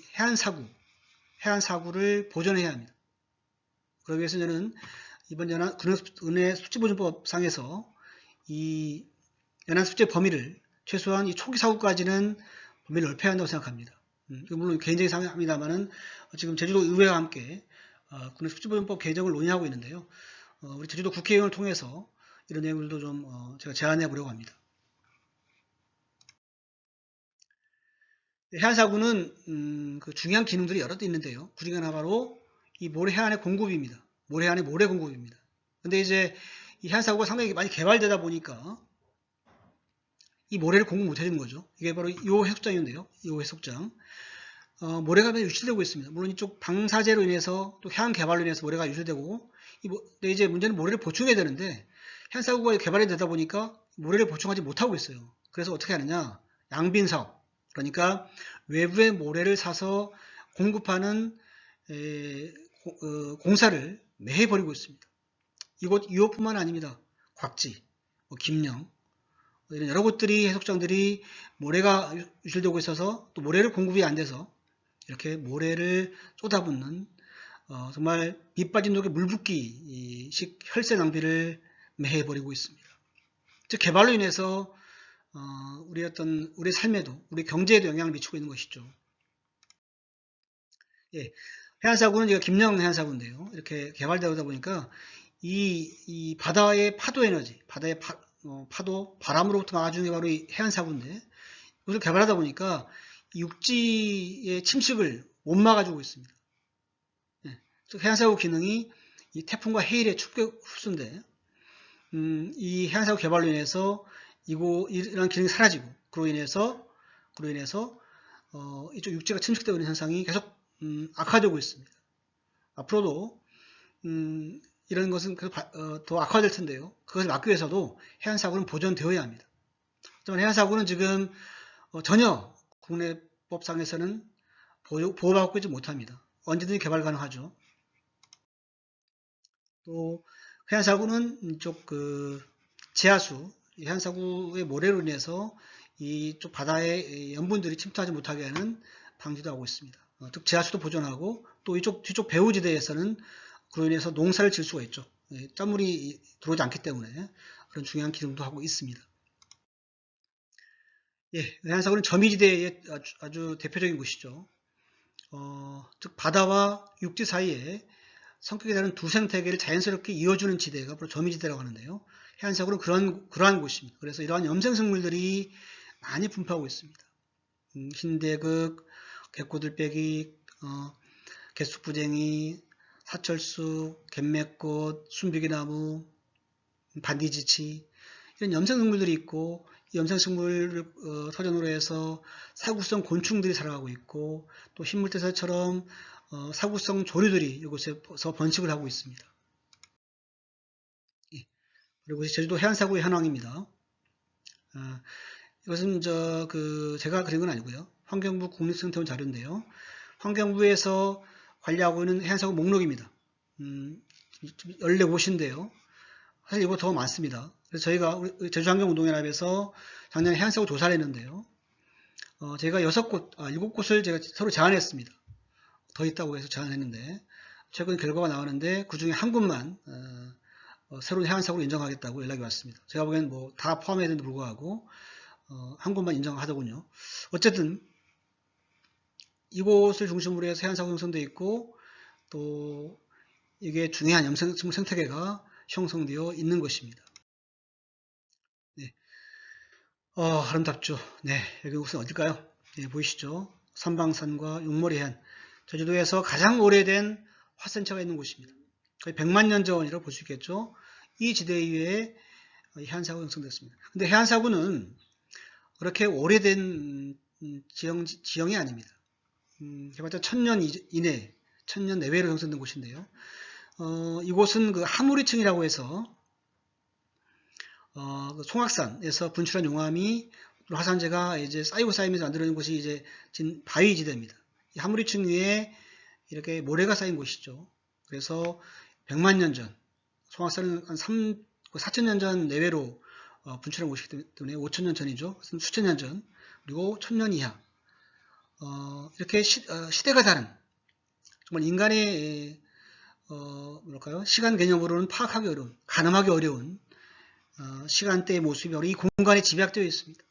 해안사구를 보존해야 합니다. 그러기 위해서 저는 이번 은해 습지보존법 상에서 이 연안습지의 범위를 최소한 이 초기사구까지는 범위를 넓혀야 한다고 생각합니다. 물론 개인적인 생각입니다만은 지금 제주도 의회와 함께 국내 습지보존법 개정을 논의하고 있는데요. 우리 제주도 국회의원을 통해서 이런 내용들도 좀 제가 제안해 보려고 합니다. 해안사구는 그 중요한 기능들이 여러 개 있는데요. 그 중에 하나 바로 이 해안의 공급입니다. 해안의 모래 공급입니다. 근데 이제 이 해안사구가 상당히 많이 개발되다 보니까 이 모래를 공급 못 해주는 거죠. 이게 바로 이 해수장인데요. 이 해수장. 모래가 매우 유출되고 있습니다. 물론 이쪽 방사제로 인해서 또 해안 개발로 인해서 모래가 유출되고, 근데 이제 문제는 모래를 보충해야 되는데 해안사구가 개발이 되다 보니까 모래를 보충하지 못하고 있어요. 그래서 어떻게 하느냐? 양빈 사업. 그러니까 외부의 모래를 사서 공급하는 공사를 매해 버리고 있습니다. 이곳뿐만 아닙니다. 곽지, 김영 이런 여러 곳들이 해수욕장들이 모래가 유출되고 있어서 또 모래를 공급이 안 돼서 이렇게 모래를 쏟아붓는 정말 밑 빠진 독에 물 붓기식 혈세 낭비를 매해 버리고 있습니다. 즉 개발로 인해서 우리 삶에도 우리 경제에도 영향을 미치고 있는 것이죠. 예, 해안사구는 제가 김영 해안사구인데요. 이렇게 개발되다 보니까 이 바다의 파도 에너지, 바다의 파도, 바람으로부터 나와주는 게 바로 이 해안사구인데 이것을 개발하다 보니까 육지의 침식을 못 막아주고 있습니다. 예, 해안사구 기능이 이 태풍과 해일의 축적 흡수인데 이 해안사구 개발로 인해서 이런 기능이 사라지고 그로 인해서 이쪽 육지가 침식되고 있는 현상이 계속 악화되고 있습니다. 앞으로도 이런 것은 계속 더 악화될 텐데요. 그것을 막기 위해서도 해안사구는 보존되어야 합니다. 하지만 해안사구는 지금 전혀 국내법상에서는 보호받고 있지 못합니다. 언제든지 개발 가능하죠. 또 해안사구는 이쪽 지하수, 해안사구의 모래로 인해서 이쪽 바다의 염분들이 침투하지 못하게 하는 방지도 하고 있습니다. 즉 지하수도 보존하고 또 이쪽 뒤쪽 배후지대에서는 그로 인해서 농사를 질 수가 있죠. 짠물이 들어오지 않기 때문에 그런 중요한 기능도 하고 있습니다. 예, 해안사구는 점이지대의 아주 대표적인 곳이죠. 즉 바다와 육지 사이에 성격이 다른 두 생태계를 자연스럽게 이어주는 지대가 바로 점이지대라고 하는데요. 해안사구는 그러한 곳입니다. 그래서 이러한 염생생물들이 많이 분포하고 있습니다. 흰대극, 개꼬들빼기, 개쑥부쟁이, 사철쑥, 갯매꽃, 순비기나무, 반디지치 이런 염생생물들이 있고 이 염생생물을 서전으로 해서 사구성 곤충들이 살아가고 있고 또 흰물대사처럼 사구성 조류들이 이곳에서 번식을 하고 있습니다. 예. 그리고 제주도 해안사구의 현황입니다. 이것은 제가 그린 건 아니고요. 환경부 국립생태원 자료인데요. 환경부에서 관리하고 있는 해안사구 목록입니다. 14곳인데요. 사실 이거 더 많습니다. 그래서 저희가 제주환경운동연합에서 작년에 해안사구 조사를 했는데요. 제가 7곳을 제가 서로 제안했습니다. 더 있다고 해서 제안했는데 최근 결과가 나오는데 그 중에 한 곳만 새로운 해안사구를 인정하겠다고 연락이 왔습니다. 제가 보기에는 뭐 다 포함해야 되는데 불구하고 한 곳만 인정하더군요. 어쨌든 이곳을 중심으로 해서 해안사구 형성되어 있고 또 이게 중요한 염생생물 생태계가 형성되어 있는 것입니다. 네. 아름답죠. 네, 여기 곳은 어딜까요? 네, 보이시죠? 삼방산과 용머리해안, 제주도에서 가장 오래된 화산체가 있는 곳입니다. 거의 100만 년 전이라고 볼 수 있겠죠. 이 지대 위에 해안사고 형성됐습니다. 근데 해안사고는 그렇게 오래된 지형이 아닙니다. 해봤자 1000년 이내, 1000년 내외로 형성된 곳인데요. 이곳은 그 하무리층이라고 해서 그 송악산에서 분출한 용암이 화산재가 이제 쌓이고 쌓이면서 만들어진 곳이 이제 바위지대입니다. 이 하무리층 위에 이렇게 모래가 쌓인 곳이죠. 그래서 100만 년 전, 송악산은 한 4000년 전 내외로 분출한 곳이기 때문에 5000년 전이죠. 수천 년 전, 그리고 1000년 이하. 이렇게 시대가 다른, 정말 인간의 뭐랄까요? 시간 개념으로는 파악하기 어려운, 가늠하기 어려운 시간대의 모습이 바로 이 공간에 집약되어 있습니다.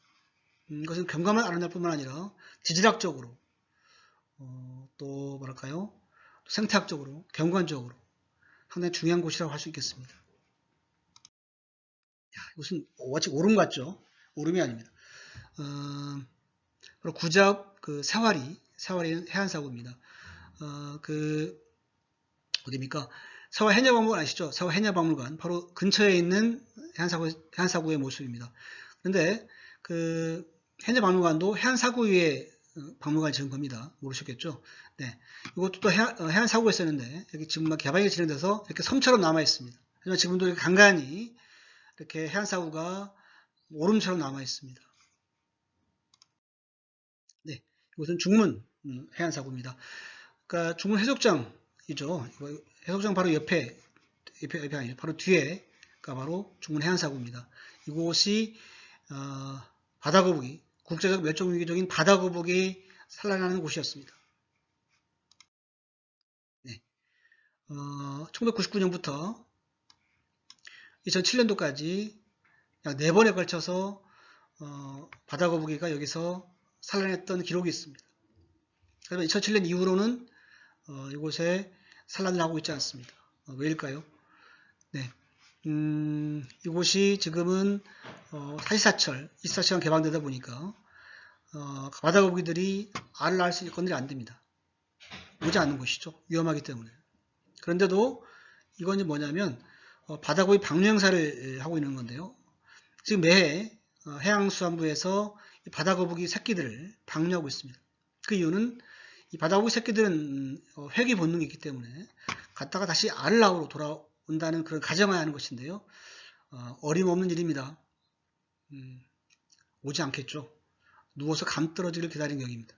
이것은 경관만 아름다울 뿐만 아니라 지질학적으로 또 뭐랄까요? 생태학적으로, 경관적으로 상당히 중요한 곳이라고 할 수 있겠습니다. 이것은 마치 오름 같죠? 오름이 아닙니다. 그리고 구잡 그 세화리 해안사고입니다. 어디입니까? 서화 해녀박물관 아시죠? 서화 해녀박물관 바로 근처에 있는 해안사고의 모습입니다. 그런데 그 해녀박물관도 해안사고 위에 박물관을 지은 겁니다. 모르셨겠죠? 네, 이것도 또 해안사고가 있었는데 여기 지금 막 개방이 진행돼서 이렇게 섬처럼 남아 있습니다. 하지만 지금도 이렇게 간간히 이렇게 해안사고가 오름처럼 남아 있습니다. 네, 이것은 중문 해안사고입니다. 그러니까 중문 해수욕장이죠. 해수욕장 바로 옆에 아니죠. 바로 뒤에가 바로 중문 해안사고입니다. 이곳이 바다거북이, 국제적 멸종위기종인 바다거북이 산란하는 곳이었습니다. 네. 1999년부터 2007년도까지 약 4번에 걸쳐서 바다거북이가 여기서 산란했던 기록이 있습니다. 하지만 2007년 이후로는 이곳에 산란을 하고 있지 않습니다. 왜일까요? 네. 이곳이 지금은 사시사철, 24시간 개방되다 보니까 바다거북이들이 알을 낳을 수 있는 건들이 안 됩니다. 오지 않는 곳이죠. 위험하기 때문에. 그런데도 이건 뭐냐면 바다거북이 방류 행사를 하고 있는 건데요. 지금 매해 해양수산부에서 바다거북이 새끼들을 방류하고 있습니다. 그 이유는 이 바다거북이 새끼들은 회귀 본능이 있기 때문에 갔다가 다시 알을 낳으러 돌아온다는 그런 가정을 하는 것인데요. 어림없는 일입니다. 오지 않겠죠. 누워서 감 떨어지길 기다린 격입니다.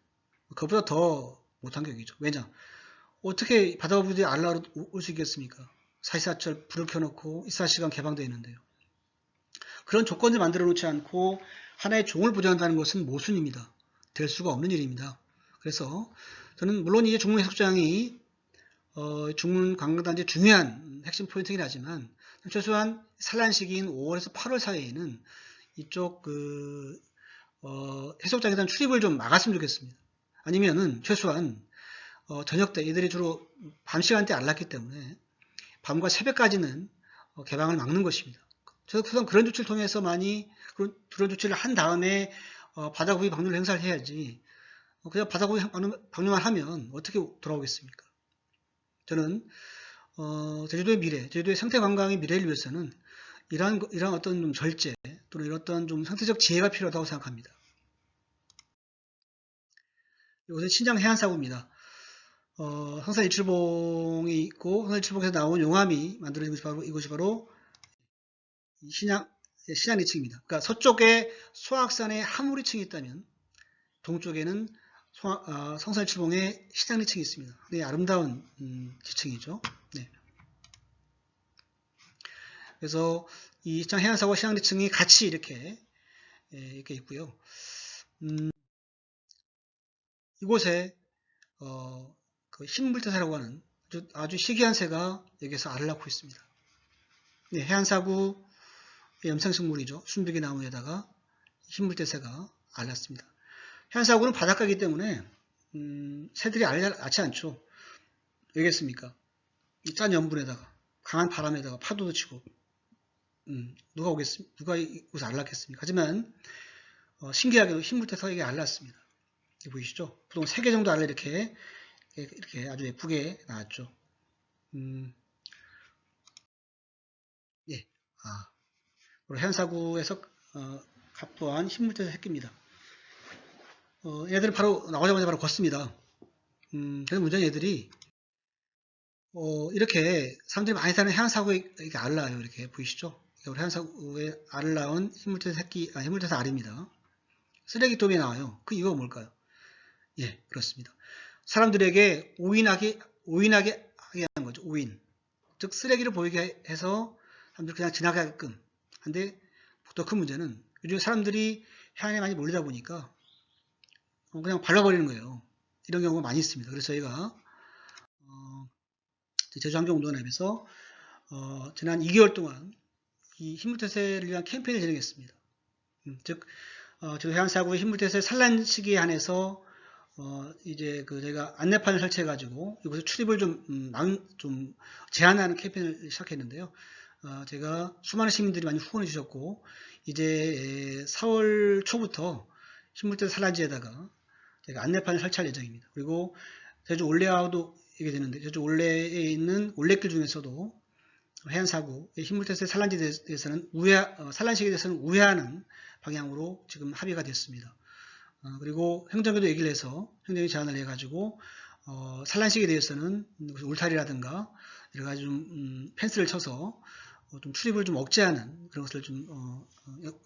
그것보다 더 못한 격이죠. 왜냐? 어떻게 바다거북이들이 알을 낳으러 올 수 있겠습니까? 사시사철 불을 켜놓고 24시간 개방되어 있는데요. 그런 조건을 만들어 놓지 않고 하나의 종을 보존한다는 것은 모순입니다. 될 수가 없는 일입니다. 그래서 저는 물론 이제 중문 해수욕장이 중문 관광단지의 중요한 핵심 포인트이긴 하지만 최소한 산란 시기인 5월에서 8월 사이에는 이쪽 해수욕장에 대한 출입을 좀 막았으면 좋겠습니다. 아니면은 최소한 저녁 때 얘들이 주로 밤 시간대에 알 낳기 때문에 밤과 새벽까지는 개방을 막는 것입니다. 저는 그런 조치를 통해서 그런 조치를 한 다음에 바다거북이 방류를 행사를 해야지 그냥 바다거북이 방류만 하면 어떻게 돌아오겠습니까? 저는 제주도의 미래, 제주도의 생태 관광의 미래를 위해서는 이러한 어떤 좀 절제 또는 이런 어떤 좀 상태적 지혜가 필요하다고 생각합니다. 이것은 신장 해안사고입니다. 성산일출봉이 있고 성산일출봉에서 나온 용암이 만들어진 것이 바로 이것이 바로 신양 2층입니다. 그러니까 서쪽에 소악산의 하무리층이 있다면 동쪽에는 성산일출봉의 신양 2층이 있습니다. 네, 아름다운 지층이죠. 네. 그래서 이 신양 해안사고 신양 2층이 같이 이렇게 있고요. 이곳에 그 흰물대새라고 하는 아주 희귀한 새가 여기서 알을 낳고 있습니다. 네, 해안사구 염생식물이죠. 순비기 나무에다가 흰물대새가 알을 낳습니다. 해안사구는 바닷가이기 때문에 새들이 알을 낳지 않죠. 왜겠습니까? 이 짠 염분에다가 강한 바람에다가 파도도 치고 누가 이곳에 알을 낳겠습니까? 하지만 신기하게도 흰물대새에게 알을 낳습니다. 보이시죠? 보통 3개 정도 알을 이렇게 아주 예쁘게 나왔죠. 예. 해안사구에서 갑부한 흰물태세 새끼입니다. 얘들은 바로 나오자마자 바로 걷습니다. 그래서 문제는 얘들이 이렇게 사람들이 많이 사는 해안사구에 이렇게 알을 낳아요. 이렇게 보이시죠? 우리 해안사구에 알을 낳은 흰물태세 새끼, 흰물태세 알입니다. 쓰레기통에 나와요. 그 이유가 뭘까요? 예, 그렇습니다. 사람들에게 오인하게 하게 하는 거죠. 오인. 즉 쓰레기를 보이게 해서 사람들 그냥 지나가게끔. 근데 더 큰 문제는 요즘 사람들이 해안에 많이 몰리다 보니까 그냥 발라버리는 거예요. 이런 경우가 많이 있습니다. 그래서 저희가 제주환경운동연합에서 지난 2개월 동안 이 흰물태세를 위한 캠페인을 진행했습니다. 즉 제주 해안사구의 흰물태세 산란 시기에 한해서 이제 저희가 안내판을 설치해가지고 이곳에 출입을 좀 제한하는 캠페인을 시작했는데요. 제가 수많은 시민들이 많이 후원해 주셨고 이제 4월 초부터 흰물태세 산란지에다가 제가 안내판을 설치할 예정입니다. 그리고 제주 올레하우도 이게 되는데 제주 올레에 있는 올레길 중에서도 해안사구의 흰물태세 산란지에 대해서는 산란 시기에 대해서는 우회하는 방향으로 지금 합의가 됐습니다. 그리고 행정부도 얘기를 해서 행정이 제안을 해가지고 산란 시기에 대해서는 울타리라든가 여러 가지 좀 펜스를 쳐서 좀 출입을 좀 억제하는 그런 것을 좀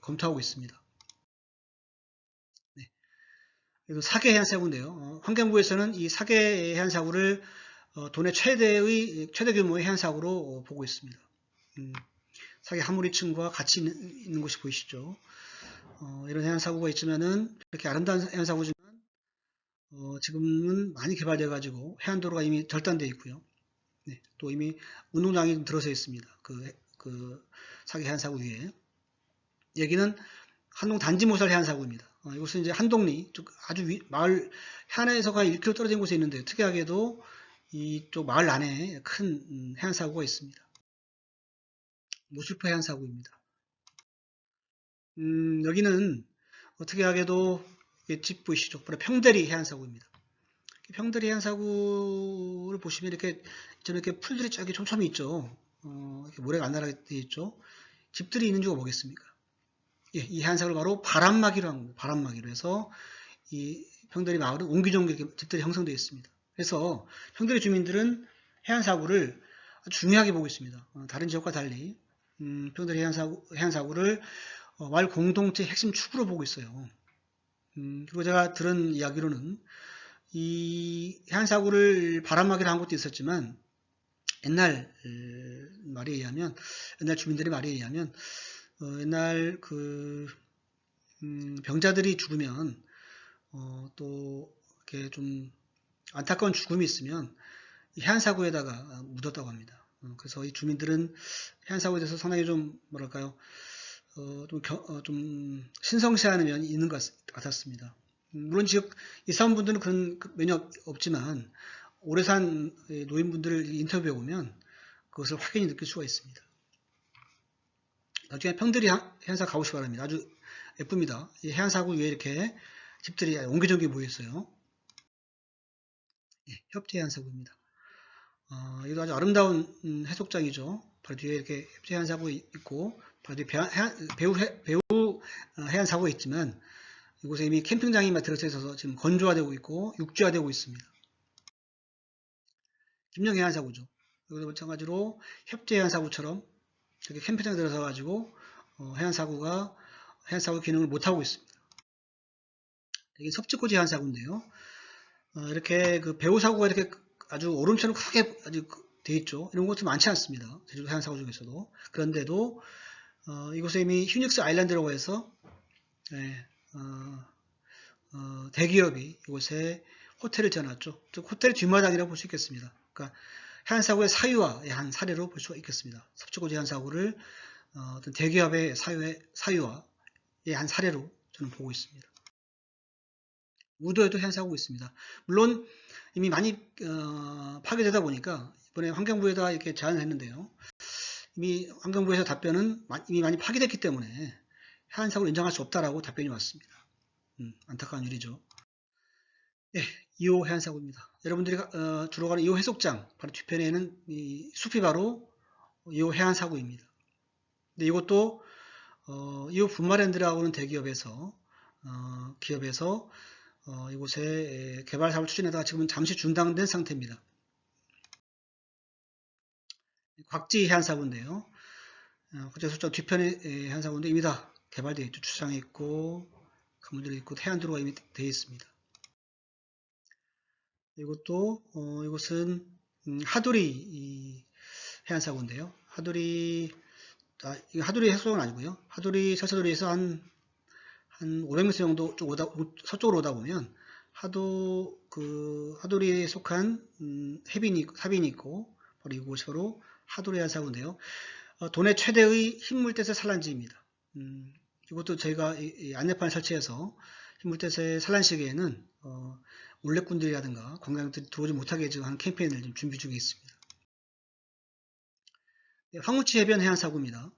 검토하고 있습니다. 네. 그래서 사계 해안사구인데요. 환경부에서는 이 사계 해안사구를 도내 최대 규모의 해안사구로 보고 있습니다. 사계 하무리층과 같이 있는 곳이 보이시죠? 이런 해안사구가 있으면은 이렇게 아름다운 해안사구지만 지금은 많이 개발되어 가지고 해안도로가 이미 절단되어 있고요. 네, 또 이미 운동장이 들어서 있습니다. 그 사계 해안사구 위에. 여기는 한동 단지모살 해안사구입니다. 이곳은 이제 한동리 아주 마을 해안에서가 1km 떨어진 곳에 있는데 특이하게도 이쪽 마을 안에 큰 해안사구가 있습니다. 모슬포 해안사구입니다. 여기는 특이하게도 집 보이시죠? 바로 평대리 해안사구입니다. 평대리 해안사구를 보시면 이렇게 풀들이 저기 촘촘히 있죠. 이렇게 모래가 안 날아게 되어 있죠. 집들이 있는 이유가 뭐겠습니까? 예, 이 해안사구를 바로 바람막이로 한 겁니다. 바람막이로 해서 이 평대리 마을은 옹기종기 이렇게 집들이 형성되어 있습니다. 그래서 평대리 주민들은 해안사구를 아주 중요하게 보고 있습니다. 다른 지역과 달리 평대리 해안사구를 마을 공동체 핵심 축으로 보고 있어요. 그리고 제가 들은 이야기로는 이 해안사구를 바람막이로 한 것도 있었지만 옛날 주민들의 말에 의하면 옛날 병자들이 죽으면 또 이렇게 좀 안타까운 죽음이 있으면 이 해안사구에다가 묻었다고 합니다. 그래서 이 주민들은 해안사구에 대해서 상당히 좀 뭐랄까요 좀 신성시하는 면이 있는 것 같았습니다. 물론 지금 이 사람분들은 그런 면역 없지만 오래 산 노인분들을 인터뷰해 보면 그것을 확연히 느낄 수가 있습니다. 나중에 평대리 해안사 가보시기 바랍니다. 아주 예쁩니다. 이 해안사구 위에 이렇게 집들이 옹기종기 모여 있어요. 예, 협재 해안사구입니다. 이거 아주 아름다운 해수욕장이죠. 바로 뒤에 이렇게 협재 해안사구 있고 바로 뒤에 배우 해안사구가 있지만 이곳에 이미 캠핑장이 들어서 있어서 지금 건조화되고 있고 육지화되고 있습니다. 김영 해안사구죠. 여기도 마찬가지로 협재 해안사구처럼 이렇게 캠핑장에 들어서 가지고 해안사구 기능을 못하고 있습니다. 이게 섭지코지 해안사구인데요. 이렇게 배우사구가 이렇게 아주 오름처럼 크게 아주 되어 있죠. 이런 곳은 많지 않습니다. 제주도 해안사구 중에서도. 그런데도 이곳에 이미 휴닉스 아일랜드라고 해서 대기업이 이곳에 호텔을 지어놨죠. 즉 호텔 뒷마당이라고 볼 수 있겠습니다. 그러니까 해안사구의 사유화의 한 사례로 볼 수가 있겠습니다. 섭지코지 해안사구를 어떤 대기업의 사유화의 한 사례로 저는 보고 있습니다. 우도에도 해안사구가 있습니다. 물론 이미 많이 파괴되다 보니까 이번에 환경부에다 이렇게 제안을 했는데요. 이미 환경부에서 답변은 이미 많이 파괴됐기 때문에 해안사구를 인정할 수 없다라고 답변이 왔습니다. 안타까운 일이죠. 네, 2호 해안사구입니다. 여러분들이 주로 가는 2호 해수욕장 바로 뒤편에는 이 숲이 바로 2호 해안사구입니다. 근데 이것도 이후 분마랜드라고는 대기업에서 기업에서 이곳에 개발 사업을 추진하다가 지금은 잠시 중단된 상태입니다. 곽지 해안사고인데요. 국제소장 뒤편에 해안사고인데 이미 다 개발되어 있죠. 주차장에 있고 건물들이 있고 해안도로가 이미 되어 있습니다. 이곳은 하도리 해안사고인데요. 이거 하도리 해수욕은 아니고요. 하도리 설사도리에서 한 500m 정도 서쪽으로 오다 보면 하도리에 속한 사빈이 있고 바로 이곳으로 하도리 해안사고인데요. 도내 최대의 흰물대새 산란지입니다. 이것도 저희가 이 안내판을 설치해서 흰물대새 산란 시기에는 올레꾼들이라든가 관광객들이 들어오지 못하게 지금 한 캠페인을 지금 준비 중에 있습니다. 네, 황우치 해변 해안사고입니다.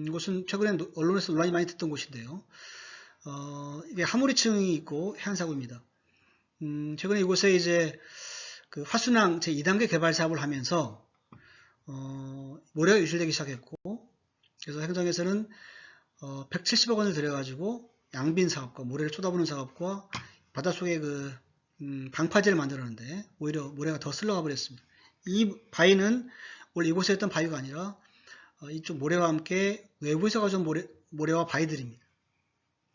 이곳은 최근에 언론에서 논란이 많이 됐던 곳인데요. 이게 하모리층이 있고 해안사고입니다. 최근에 이곳에 이제 그 화순항 제2단계 개발 사업을 하면서 모래가 유실되기 시작했고, 그래서 행정에서는 170억 원을 들여가지고 양빈 사업과 모래를 쏟아부는 사업과 바닷속에 그 방파제를 만들었는데 오히려 모래가 더 쓸려가 버렸습니다. 이 바위는 원래 이곳에 있던 바위가 아니라 이쪽 모래와 함께 외부에서 가져온 모래와 바위들입니다.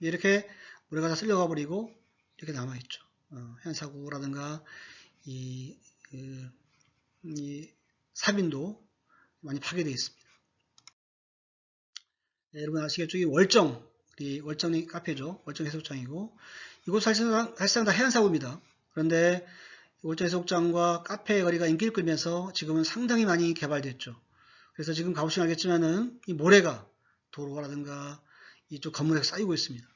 이렇게 모래가 다 쓸려가 버리고 이렇게 남아있죠. 해안사고라든가 이 사빈도 많이 파괴되어 있습니다. 네, 여러분 아시겠죠? 이 월정이 카페죠. 월정 해수욕장이고 이곳 사실상 다 해안사고입니다. 그런데 월정 해수욕장과 카페의 거리가 인기를 끌면서 지금은 상당히 많이 개발됐죠. 그래서 지금 가보시면 알겠지만은 이 모래가 도로라든가 이쪽 건물에 쌓이고 있습니다.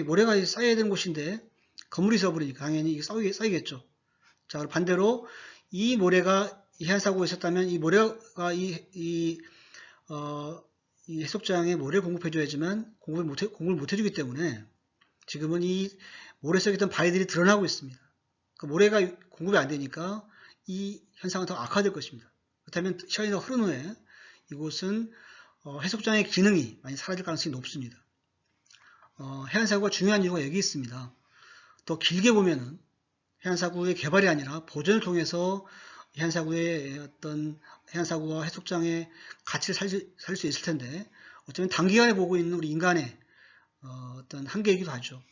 모래가 쌓여야 되는 곳인데 건물이 있어버리니까 당연히 이게 쌓이겠죠. 자, 그리고 반대로 이 모래가 이 해안사고가 있었다면 이 모래가 이 해수욕장에 모래를 공급해줘야지만 공급을 못해주기 때문에 지금은 이 모래 속에 있던 바위들이 드러나고 있습니다. 그 모래가 공급이 안 되니까 이 현상은 더 악화될 것입니다. 그렇다면 시간이 더 흐른 후에 이곳은 해수욕장의 기능이 많이 사라질 가능성이 높습니다. 해안사고가 중요한 이유가 여기 있습니다. 더 길게 보면은 해안사고의 개발이 아니라 보존을 통해서 해안사고와 해수욕장의 가치를 살릴 수 있을 텐데 어쩌면 단기간에 보고 있는 우리 인간의 어떤 한계이기도 하죠.